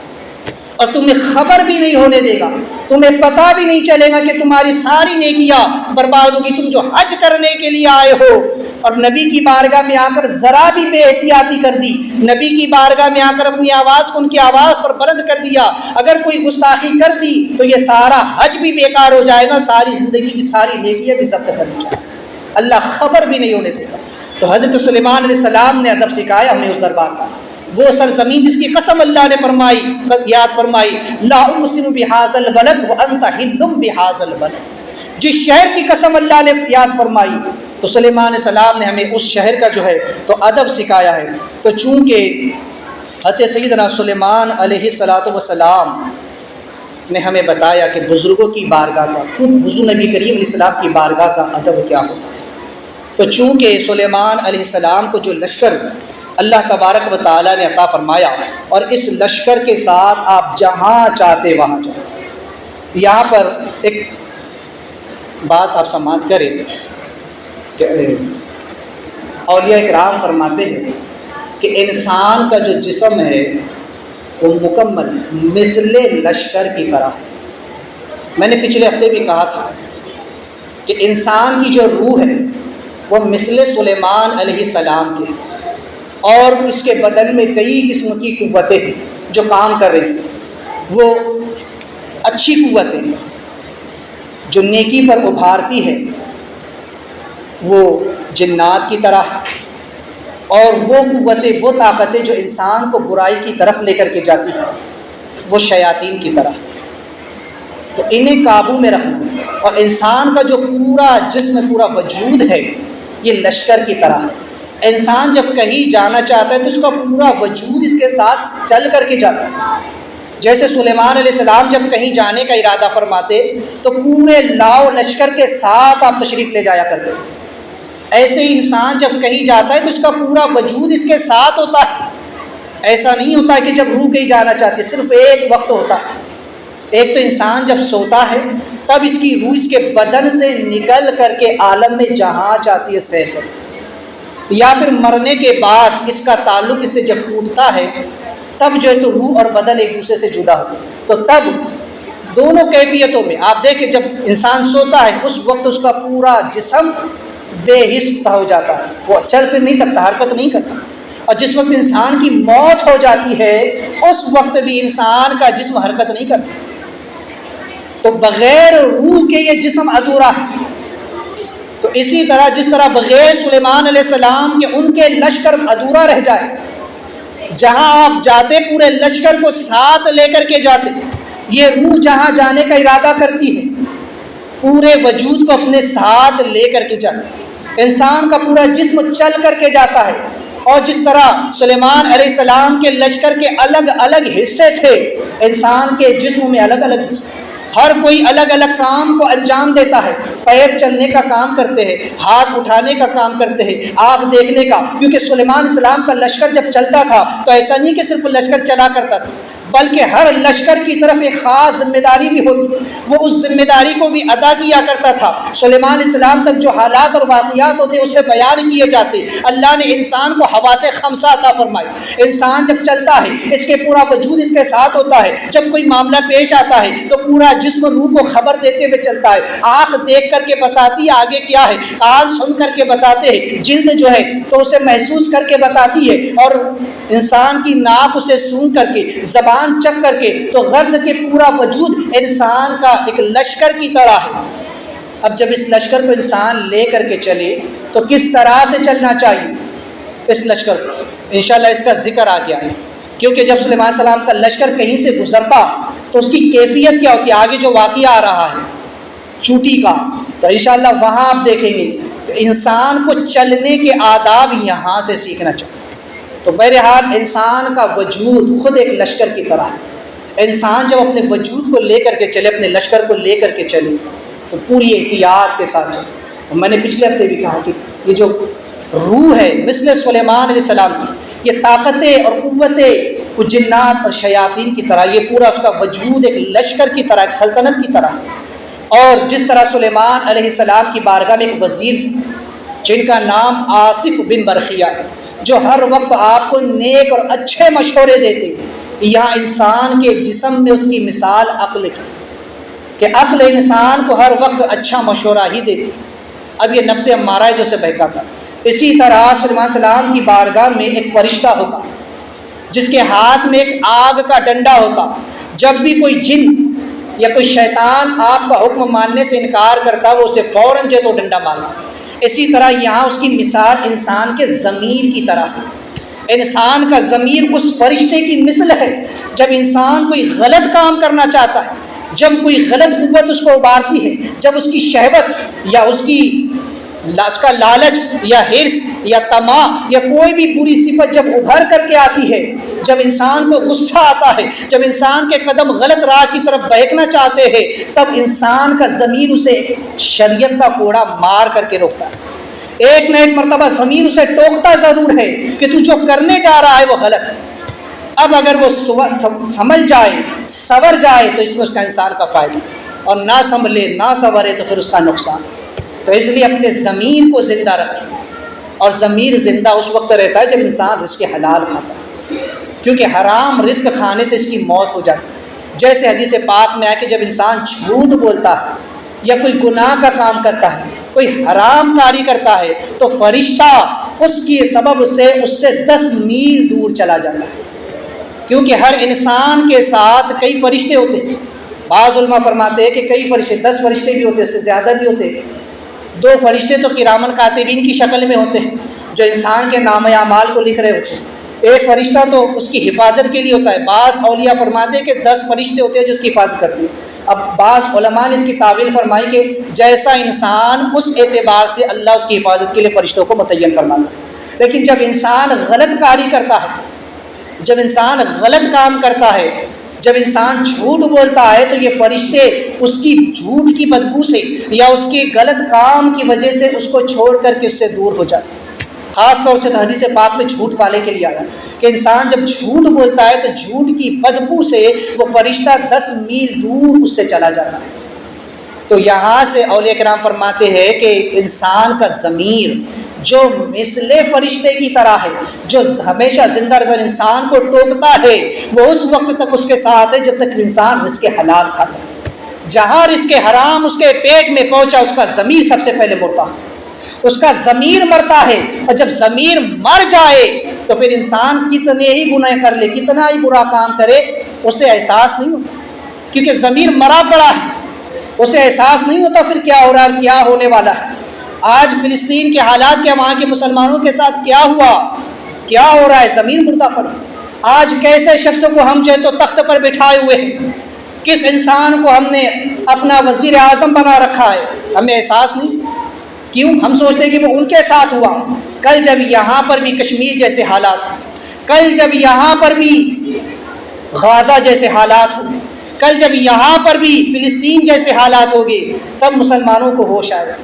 اور تمہیں خبر بھی نہیں ہونے دے گا، تمہیں پتہ بھی نہیں چلے گا کہ تمہاری ساری نیکیاں برباد ہوگی۔ تم جو حج کرنے کے لیے آئے ہو اور نبی کی بارگاہ میں آ کر ذرا بھی بے احتیاطی کر دی، نبی کی بارگاہ میں آ کر اپنی آواز کو ان کی آواز پر بلند کر دیا، اگر کوئی گستاخی کر دی تو یہ سارا حج بھی بیکار ہو جائے گا، ساری زندگی کی ساری نیکیاں بھی ضبط کرنی چاہیے، اللہ خبر بھی نہیں ہونے دے گا۔ تو حضرت سلیمان علیہ السلام نے ادب سکھایا ہمیں اس دربار کا، وہ سرزمین جس کی قسم اللہ نے فرمائی، یاد فرمائی لا اقسم بہذا البلد وانت حل بہذا البلد، جس شہر کی قسم اللہ نے یاد فرمائی تو سلیمان علیہ السلام نے ہمیں اس شہر کا جو ہے تو ادب سکھایا ہے۔ تو چونکہ حضرت سیدنا سلیمان علیہ السلام نے ہمیں بتایا کہ بزرگوں کی بارگاہ کا، خود حضور نبی کریم علیہ السلام کی بارگاہ کا ادب کیا ہوتا ہے، تو چونکہ سلیمان علیہ السلام کو جو لشکر اللہ تبارک و تعالیٰ نے عطا فرمایا اور اس لشکر کے ساتھ آپ جہاں چاہتے وہاں جائیں۔ یہاں پر ایک بات آپ سماعت کریں کہ اولیاء اکرام فرماتے ہیں کہ انسان کا جو جسم ہے وہ مکمل مثل لشکر کی طرح ہے۔ میں نے پچھلے ہفتے بھی کہا تھا کہ انسان کی جو روح ہے وہ مثل سلیمان علیہ السلام کی، اور اس کے بدن میں کئی قسم کی قوتیں ہیں جو کام کر رہی ہیں، وہ اچھی قوتیں جو نیکی پر ابھارتی ہے وہ جنات کی طرح، اور وہ قوتیں وہ طاقتیں جو انسان کو برائی کی طرف لے کر کے جاتی ہیں وہ شیاطین کی طرح۔ تو انہیں قابو میں رکھنا اور انسان کا جو پورا جسم پورا وجود ہے یہ لشکر کی طرح ہے۔ انسان جب کہیں جانا چاہتا ہے تو اس کا پورا وجود اس کے ساتھ چل کر کے جاتا ہے۔ جیسے سلیمان علیہ السلام جب کہیں جانے کا ارادہ فرماتے تو پورے لاؤ لشکر کے ساتھ آپ تشریف لے جایا کرتے، ایسے ہی انسان جب کہیں جاتا ہے تو اس کا پورا وجود اس کے ساتھ ہوتا ہے۔ ایسا نہیں ہوتا کہ جب روح کہیں جانا چاہتی، صرف ایک وقت ہوتا ہے، ایک تو انسان جب سوتا ہے تب اس کی روح اس کے بدن سے نکل کر کے عالم میں جہاں چاہتی ہے سیر کرتی، یا پھر مرنے کے بعد اس کا تعلق اس سے جب ٹوٹتا ہے تب جو ہے تو روح اور بدن ایک دوسرے سے جدا ہوتا ہے۔ تو تب دونوں کیفیتوں میں آپ دیکھیں جب انسان سوتا ہے اس وقت اس کا پورا جسم بے حس ہو جاتا ہے، وہ چل پھر نہیں سکتا، حرکت نہیں کرتا، اور جس وقت انسان کی موت ہو جاتی ہے اس وقت بھی انسان کا جسم حرکت نہیں کرتا۔ تو بغیر روح کے یہ جسم ادھورا ہے۔ تو اسی طرح جس طرح بغیر سلیمان علیہ السلام کے ان کے لشکر ادھورا رہ جائے، جہاں آپ جاتے پورے لشکر کو ساتھ لے کر کے جاتے، یہ روح جہاں جانے کا ارادہ کرتی ہے پورے وجود کو اپنے ساتھ لے کر کے جاتی ہے، انسان کا پورا جسم چل کر کے جاتا ہے۔ اور جس طرح سلیمان علیہ السلام کے لشکر کے الگ الگ حصے تھے، انسان کے جسم میں الگ الگ حصے، ہر کوئی الگ الگ کام کو انجام دیتا ہے۔ پیر چلنے کا کام کرتے ہیں، ہاتھ اٹھانے کا کام کرتے ہیں، آنکھ دیکھنے کا، کیونکہ سلیمان علیہ السلام کا لشکر جب چلتا تھا تو ایسا نہیں کہ صرف لشکر چلا کرتا تھا، بلکہ ہر لشکر کی طرف ایک خاص ذمہ داری بھی ہوتی، وہ اس ذمہ داری کو بھی ادا کیا کرتا تھا۔ سلیمان علیہ السلام تک جو حالات اور واقعات ہوتے اسے بیان کیے جاتے۔ اللہ نے انسان کو حواس خمسہ عطا فرمائی۔ انسان جب چلتا ہے اس کے پورا وجود اس کے ساتھ ہوتا ہے، جب کوئی معاملہ پیش آتا ہے تو پورا جسم روح کو خبر دیتے ہوئے چلتا ہے۔ آنکھ دیکھ کر کے بتاتی ہے آگے کیا ہے، کان سن کر کے بتاتے ہیں، جلد جو ہے تو اسے محسوس کر کے بتاتی ہے، اور انسان کی ناک اسے سون کر کے، زبان چک کر کے، تو غرض کے پورا وجود انسان کا ایک لشکر کی طرح ہے۔ اب جب اس لشکر کو انسان لے کر کے چلے تو کس طرح سے چلنا چاہیے اس لشکر کو، انشاءاللہ اس کا ذکر آ گیا ہے، کیونکہ جب سلیمان علیہ السلام کا لشکر کہیں سے گزرتا تو اس کی کیفیت کیا ہوتی ہے، آگے جو واقعہ آ رہا ہے چوٹی کا، تو انشاءاللہ وہاں آپ دیکھیں گے تو انسان کو چلنے کے آداب یہاں سے سیکھنا چاہیے۔ تو بہرحال انسان کا وجود خود ایک لشکر کی طرح ہے۔ انسان جب اپنے وجود کو لے کر کے چلے، اپنے لشکر کو لے کر کے چلے تو پوری احتیاط کے ساتھ چلے۔ اور میں نے پچھلے ہفتے بھی کہا کہ یہ جو روح ہے مثل سلیمان علیہ السلام کی، یہ طاقتیں اور قوتیں کچھ جنات اور شیاطین کی طرح، یہ پورا اس کا وجود ایک لشکر کی طرح، ایک سلطنت کی طرح۔ اور جس طرح سلیمان علیہ السلام کی بارگاہ میں ایک وزیر جن کا نام آصف بن برخیہ ہے، جو ہر وقت آپ کو نیک اور اچھے مشورے دیتے، یہاں انسان کے جسم میں اس کی مثال عقل کی، کہ عقل انسان کو ہر وقت اچھا مشورہ ہی دیتی۔ اب یہ نفس امارہ ہے جو اسے بہکاتا۔ اسی طرح سلیمان علیہ السلام کی بارگاہ میں ایک فرشتہ ہوتا جس کے ہاتھ میں ایک آگ کا ڈنڈا ہوتا۔ جب بھی کوئی جن یا کوئی شیطان آپ کا حکم ماننے سے انکار کرتا وہ اسے فوراً جو تو ڈنڈا مارتا۔ اسی طرح یہاں اس کی مثال انسان کے ضمیر کی طرح ہے۔ انسان کا ضمیر اس فرشتے کی مثل ہے۔ جب انسان کوئی غلط کام کرنا چاہتا ہے، جب کوئی غلط قوت اس کو ابھارتی ہے، جب اس کی شہوت یا اس کا لالچ یا حرص یا طمع یا کوئی بھی بری صفت جب ابھر کر کے آتی ہے، جب انسان کو غصہ آتا ہے، جب انسان کے قدم غلط راہ کی طرف بہکنا چاہتے ہیں، تب انسان کا ضمیر اسے شریعت کا کوڑا مار کر کے روکتا ہے۔ ایک نہ ایک مرتبہ ضمیر اسے ٹوکتا ضرور ہے کہ تو جو کرنے جا رہا ہے وہ غلط ہے۔ اب اگر وہ سمجھ جائے، سنور جائے تو اس میں اس کا انسان کا فائدہ، اور نہ سنبھلے نہ سنورے تو پھر اس کا نقصان۔ تو اس لیے اپنے ضمیر کو زندہ رکھیں، اور ضمیر زندہ اس وقت رہتا ہے جب انسان رزق حلال کھاتا ہے، کیونکہ حرام رزق کھانے سے اس کی موت ہو جاتی ہے۔ جیسے حدیث پاک میں آیا کہ جب انسان جھوٹ بولتا ہے یا کوئی گناہ کا کام کرتا ہے، کوئی حرام کاری کرتا ہے، تو فرشتہ اس کی سبب سے اس سے 10 میل دور چلا جاتا ہے، کیونکہ ہر انسان کے ساتھ کئی فرشتے ہوتے ہیں۔ بعض علماء فرماتے ہیں کہ کئی فرشتے، 10 فرشتے بھی ہوتے ہیں، اس سے زیادہ بھی ہوتے ہیں۔ 2 فرشتے تو کرامن کاتبین کی شکل میں ہوتے ہیں جو انسان کے نام اعمال کو لکھ رہے ہوتے ہیں، ایک فرشتہ تو اس کی حفاظت کے لیے ہوتا ہے۔ بعض اولیاء فرماتے ہیں کہ 10 فرشتے ہوتے ہیں جو اس کی حفاظت کرتے ہیں۔ اب بعض علماء نے اس کی تعویل فرمائی کہ جیسا انسان اس اعتبار سے اللہ اس کی حفاظت کے لیے فرشتوں کو متعین فرماتا ہے۔ لیکن جب انسان غلط کاری کرتا ہے، جب انسان غلط کام کرتا ہے، جب انسان جھوٹ بولتا ہے، تو یہ فرشتے اس کی جھوٹ کی بدبو سے یا اس کی غلط کام کی وجہ سے اس کو چھوڑ کر کے اس سے دور ہو جاتے ہیں۔ خاص طور سے حدیث پاک میں جھوٹ والے کے لیے آیا کہ انسان جب جھوٹ بولتا ہے تو جھوٹ کی بدبو سے وہ فرشتہ 10 میل دور اس سے چلا جاتا ہے۔ تو یہاں سے اولیاء کرام فرماتے ہیں کہ انسان کا ضمیر جو مثل فرشتے کی طرح ہے، جو ہمیشہ زندہ رہتا ہے، انسان کو ٹوکتا ہے، وہ اس وقت تک اس کے ساتھ ہے جب تک انسان رزق حلال کھاتا ہے۔ جہاں رزق حرام اس کے پیٹ میں پہنچا، اس کا ضمیر سب سے پہلے مرتا ہے، اس کا ضمیر مرتا ہے۔ اور جب ضمیر مر جائے تو پھر انسان کتنے ہی گناہ کر لے، کتنا ہی برا کام کرے، اسے احساس نہیں ہوتا، کیونکہ ضمیر مرا پڑا ہے، اسے احساس نہیں ہوتا پھر کیا ہو رہا ہے، کیا ہونے والا ہے۔ آج فلسطین کے حالات کیا، وہاں کے مسلمانوں کے ساتھ کیا ہوا، کیا ہو رہا ہے، ضمیر مردہ پڑا۔ آج کیسے شخص کو ہم جو ہے تو تخت پر بٹھائے ہوئے ہیں، کس انسان کو ہم نے اپنا وزیر اعظم بنا رکھا ہے، ہمیں احساس نہیں؟ کیوں؟ ہم سوچتے ہیں کہ وہ ان کے ساتھ ہوا۔ کل جب یہاں پر بھی کشمیر جیسے حالات ہوں، کل جب یہاں پر بھی غازہ جیسے حالات ہوں، کل جب یہاں پر بھی فلسطین جیسے حالات ہوگے، تب مسلمانوں کو ہوش آئے گا۔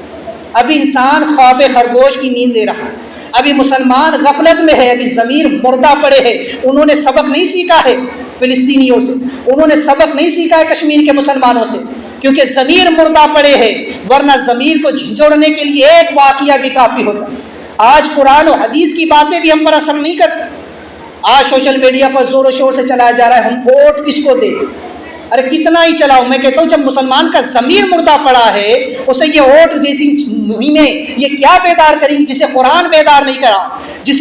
ابھی انسان خواب خرگوش کی نیند لے رہا ہے، ابھی مسلمان غفلت میں ہے، ابھی ضمیر مردہ پڑے ہے۔ انہوں نے سبق نہیں سیکھا ہے فلسطینیوں سے، انہوں نے سبق نہیں سیکھا ہے کشمیر کے مسلمانوں سے، کیونکہ ضمیر مردہ پڑے ہے، ورنہ ضمیر کو جھنجھوڑنے کے لیے ایک واقعہ بھی کافی ہوتا۔ آج قرآن و حدیث کی باتیں بھی ہم پر اثر نہیں کرتی، آج سوشل میڈیا پر زور و شور سے چلایا جا رہا ہے ہم ووٹ کس کو دیں۔ ارے کتنا ہی چلاؤ، میں کہتا ہوں جب مسلمان کا ضمیر مردہ پڑا ہے، اسے یہ ووٹ جیسی مہمیں یہ کیا بیدار کریں گی جسے قرآن بیدار نہیں کرا، جو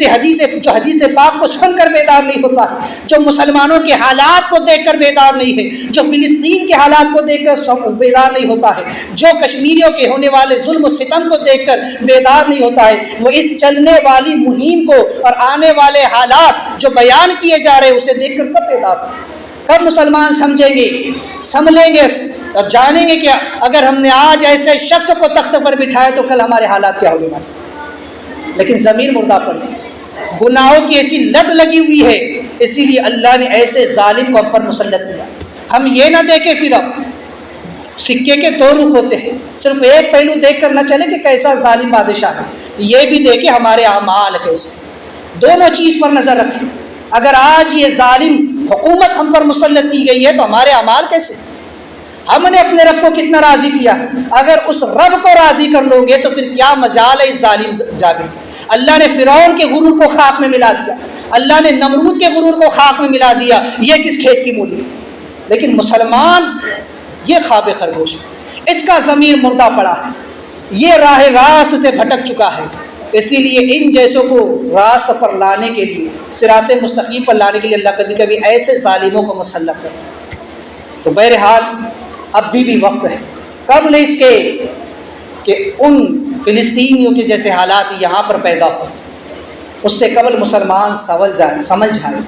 حدیث پاک کو سن کر بیدار نہیں ہوتا، جو مسلمانوں کے حالات کو دیکھ کر بیدار نہیں ہے، جو فلسطین کے حالات کو دیکھ کر بیدار نہیں ہوتا ہے، جو کشمیریوں کے ہونے والے ظلم و ستم کو دیکھ کر بیدار نہیں ہوتا ہے، وہ اس چلنے والی مہم کو اور آنے والے حالات جو بیان کیے جا رہے ہیں اسے دیکھ کر کب بیدار ہو؟ کب مسلمان سمجھیں گے، سمجھیں گے اور جانیں گے کہ اگر ہم نے آج ایسے شخص کو تخت پر بٹھایا تو کل ہمارے حالات کیا ہوگے؟ لیکن ضمیر مردہ پڑ گئی، گناہوں کی ایسی لت لگی ہوئی ہے، اسی لیے اللہ نے ایسے ظالم کو ہم پر مسلط کیا۔ ہم یہ نہ دیکھیں پھر اب سکے کے دو رخ ہوتے ہیں، صرف ایک پہلو دیکھ کر نہ چلے کہ کیسا ظالم بادشاہ ہے، یہ بھی دیکھیں ہمارے اعمال کیسے، دونوں چیز پر نظر رکھیں۔ اگر آج یہ ظالم حکومت ہم پر مسلط کی گئی ہے تو ہمارے اعمال کیسے؟ ہم نے اپنے رب کو کتنا راضی کیا؟ اگر اس رب کو راضی کر لو گے تو پھر کیا مجال ہے اس ظالم جابر؟ اللہ نے فرعون کے غرور کو خاک میں ملا دیا، اللہ نے نمرود کے غرور کو خاک میں ملا دیا، یہ کس کھیت کی مولی؟ لیکن مسلمان یہ خواب خرگوش ہے، اس کا ضمیر مردہ پڑا ہے، یہ راہ راست سے بھٹک چکا ہے، اسی لیے ان جیسوں کو راست پر لانے کے لیے، صراط مستقیم پر لانے کے لیے اللہ کبھی کبھی ایسے ظالموں کو مسلط کرتا ہے۔ تو بہرحال اب بھی وقت ہے قبل اس کے کہ ان فلسطینیوں کے جیسے حالات یہاں پر پیدا ہو، اس سے قبل مسلمان سمجھ جائے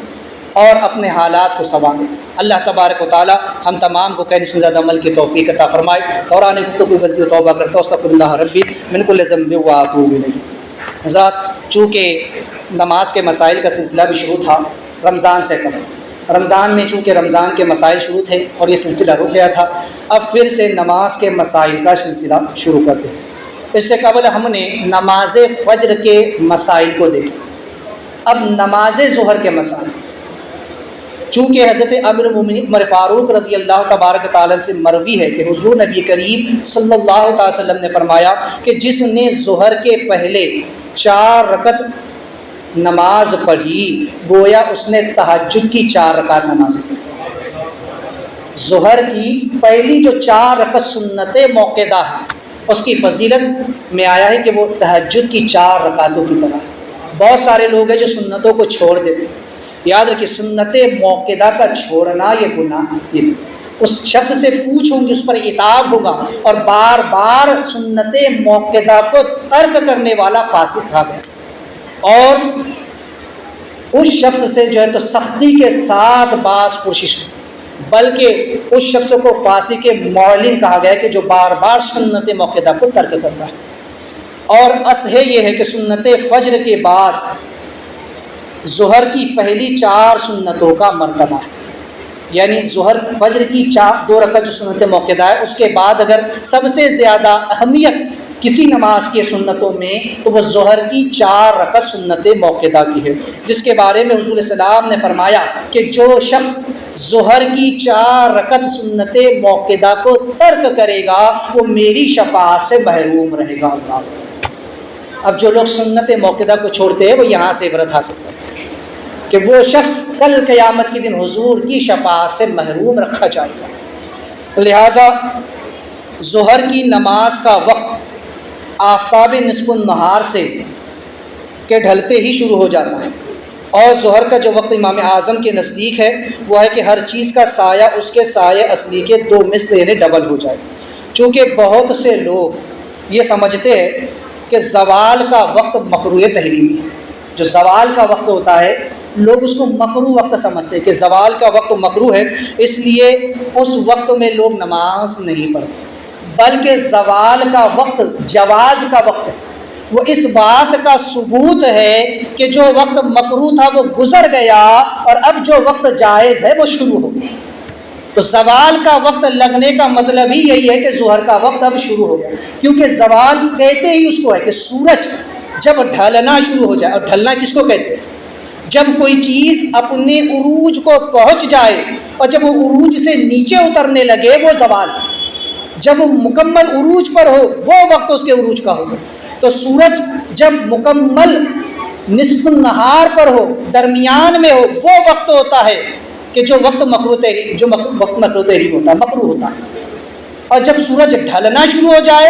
اور اپنے حالات کو سنوارے۔ اللہ تبارک و تعالی ہم تمام کو کہنے سے زیادہ عمل کی توفیق عطا فرمائے۔ دوران گفتگو غلطی و توبہ کرتا ہوں، استغفر اللہ ربی من کل ذنب و اتوب الیہ۔ حضرات، چونکہ نماز کے مسائل کا سلسلہ بھی شروع تھا رمضان سے قبل، رمضان میں چونکہ رمضان کے مسائل شروع تھے اور یہ سلسلہ رک گیا تھا، اب پھر سے نماز کے مسائل کا سلسلہ شروع کرتے ہیں۔ اس سے قبل ہم نے نماز فجر کے مسائل کو دیکھا، اب نماز ظہر کے مسائل، چونکہ حضرت امیر المومنین عمر فاروق رضی اللہ تبارک تعالیٰ سے مروی ہے کہ حضور نبی کریم صلی اللہ تعالی وسلم نے فرمایا کہ جس نے ظہر کے پہلے 4 رکعت نماز پڑھی گویا اس نے تہجد کی 4 رکعت نماز پڑھی۔ ظہر کی پہلی جو 4 رکعت سنت موقدہ ہے اس کی فضیلت میں آیا ہے کہ وہ تہجد کی 4 رکعتوں کی طرح ہے۔ بہت سارے لوگ ہیں جو سنتوں کو چھوڑ دیتے ہیں، یاد رکھیے سنت موقدہ کا چھوڑنا یہ گناہ ہے، اس شخص سے پوچھوں گی اس پر عتاب ہوگا، اور بار بار سنت موقدہ کو ترک کرنے والا فاسق کہا گیا، اور اس شخص سے جو ہے تو سختی کے ساتھ باز پرسش ہو، بلکہ اس شخص کو فاسق معلن کہا گیا کہ جو بار بار سنت موقدہ کو ترک کرتا ہے۔ اور اصح یہ ہے کہ سنت فجر کے بعد ظہر کی پہلی 4 سنتوں کا مرتبہ ہے، یعنی ظہر فجر کی 2 رکعت جو سنت موقدہ ہے، اس کے بعد اگر سب سے زیادہ اہمیت کسی نماز کی سنتوں میں تو وہ ظہر کی 4 رکعت سنت موقدہ کی ہے، جس کے بارے میں حضور صلی اللہ علیہ وسلم نے فرمایا کہ جو شخص ظہر کی 4 رکعت سنت موقدہ کو ترک کرے گا وہ میری شفاعت سے محروم رہے گا۔ اللہ، اب جو لوگ سنت موقدہ کو چھوڑتے ہیں وہ یہاں سے عبرت حاصل کرتے ہیں کہ وہ شخص کل قیامت کے دن حضور کی شفاعت سے محروم رکھا جائے گا۔ لہٰذا ظہر کی نماز کا وقت آفتاب نصف النہار سے کے ڈھلتے ہی شروع ہو جاتا ہے، اور ظہر کا جو وقت امام اعظم کے نزدیک ہے وہ ہے کہ ہر چیز کا سایہ اس کے سایہ اصلی کے 2 مثل یعنی ڈبل ہو جائے۔ چونکہ بہت سے لوگ یہ سمجھتے ہیں کہ زوال کا وقت مکروہ تحریمی ہے، جو زوال کا وقت ہوتا ہے لوگ اس کو مکروہ وقت سمجھتے ہیں کہ زوال کا وقت مکروہ ہے، اس لیے اس وقت میں لوگ نماز نہیں پڑھتے، بلکہ زوال کا وقت جواز کا وقت ہے۔ وہ اس بات کا ثبوت ہے کہ جو وقت مکروہ تھا وہ گزر گیا اور اب جو وقت جائز ہے وہ شروع ہو گیا۔ تو زوال کا وقت لگنے کا مطلب ہی یہی ہے کہ ظہر کا وقت اب شروع ہو گیا، کیونکہ زوال کہتے ہی اس کو ہے کہ سورج جب ڈھلنا شروع ہو جائے، اور ڈھلنا کس کو کہتے ہیں؟ جب کوئی چیز اپنے عروج کو پہنچ جائے اور جب وہ عروج سے نیچے اترنے لگے وہ زوال، جب وہ مکمل عروج پر ہو وہ وقت اس کے عروج کا ہوگا۔ تو سورج جب مکمل نصف النہار پر ہو، درمیان میں ہو، وہ وقت ہوتا ہے کہ جو وقت مکروہ تحریم ہوتا ہے، مکروہ ہوتا ہے۔ اور جب سورج ڈھلنا شروع ہو جائے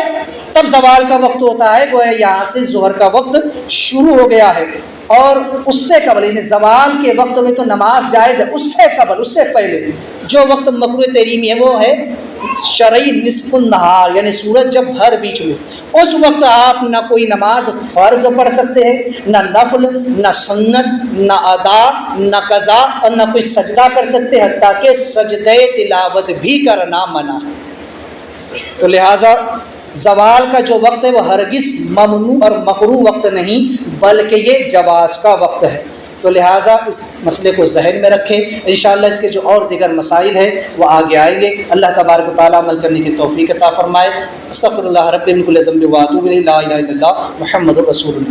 تب زوال کا وقت ہوتا ہے، گویا یہاں سے ظہر کا وقت شروع ہو گیا ہے۔ اور اس سے قبل یعنی زوال کے وقت میں تو نماز جائز ہے، اس سے قبل، اس سے پہلے جو وقت مکروہ تحریمی ہے وہ ہے شرعی نصف النہار، یعنی سورج جب بھر بیچ میں، اس وقت آپ نہ کوئی نماز فرض پڑھ سکتے ہیں، نہ نفل، نہ سنت، نہ ادا، نہ قضا، اور نہ کوئی سجدہ کر سکتے، حتیٰ کہ سجدہ تلاوت بھی کرنا منع ہے۔ تو لہٰذا زوال کا جو وقت ہے وہ ہرگز ممنوع اور مکروہ وقت نہیں، بلکہ یہ جواز کا وقت ہے۔ تو لہٰذا اس مسئلے کو ذہن میں رکھیں، انشاءاللہ اس کے جو اور دیگر مسائل ہیں وہ آگے آئیں گے۔ اللہ تبارک و تعالیٰ عمل کرنے کی توفیق عطا فرمائے۔ استغفر اللہ رب من کل ذنب و اتوب الیہ، لا الہ الا اللہ محمد رسول اللہ۔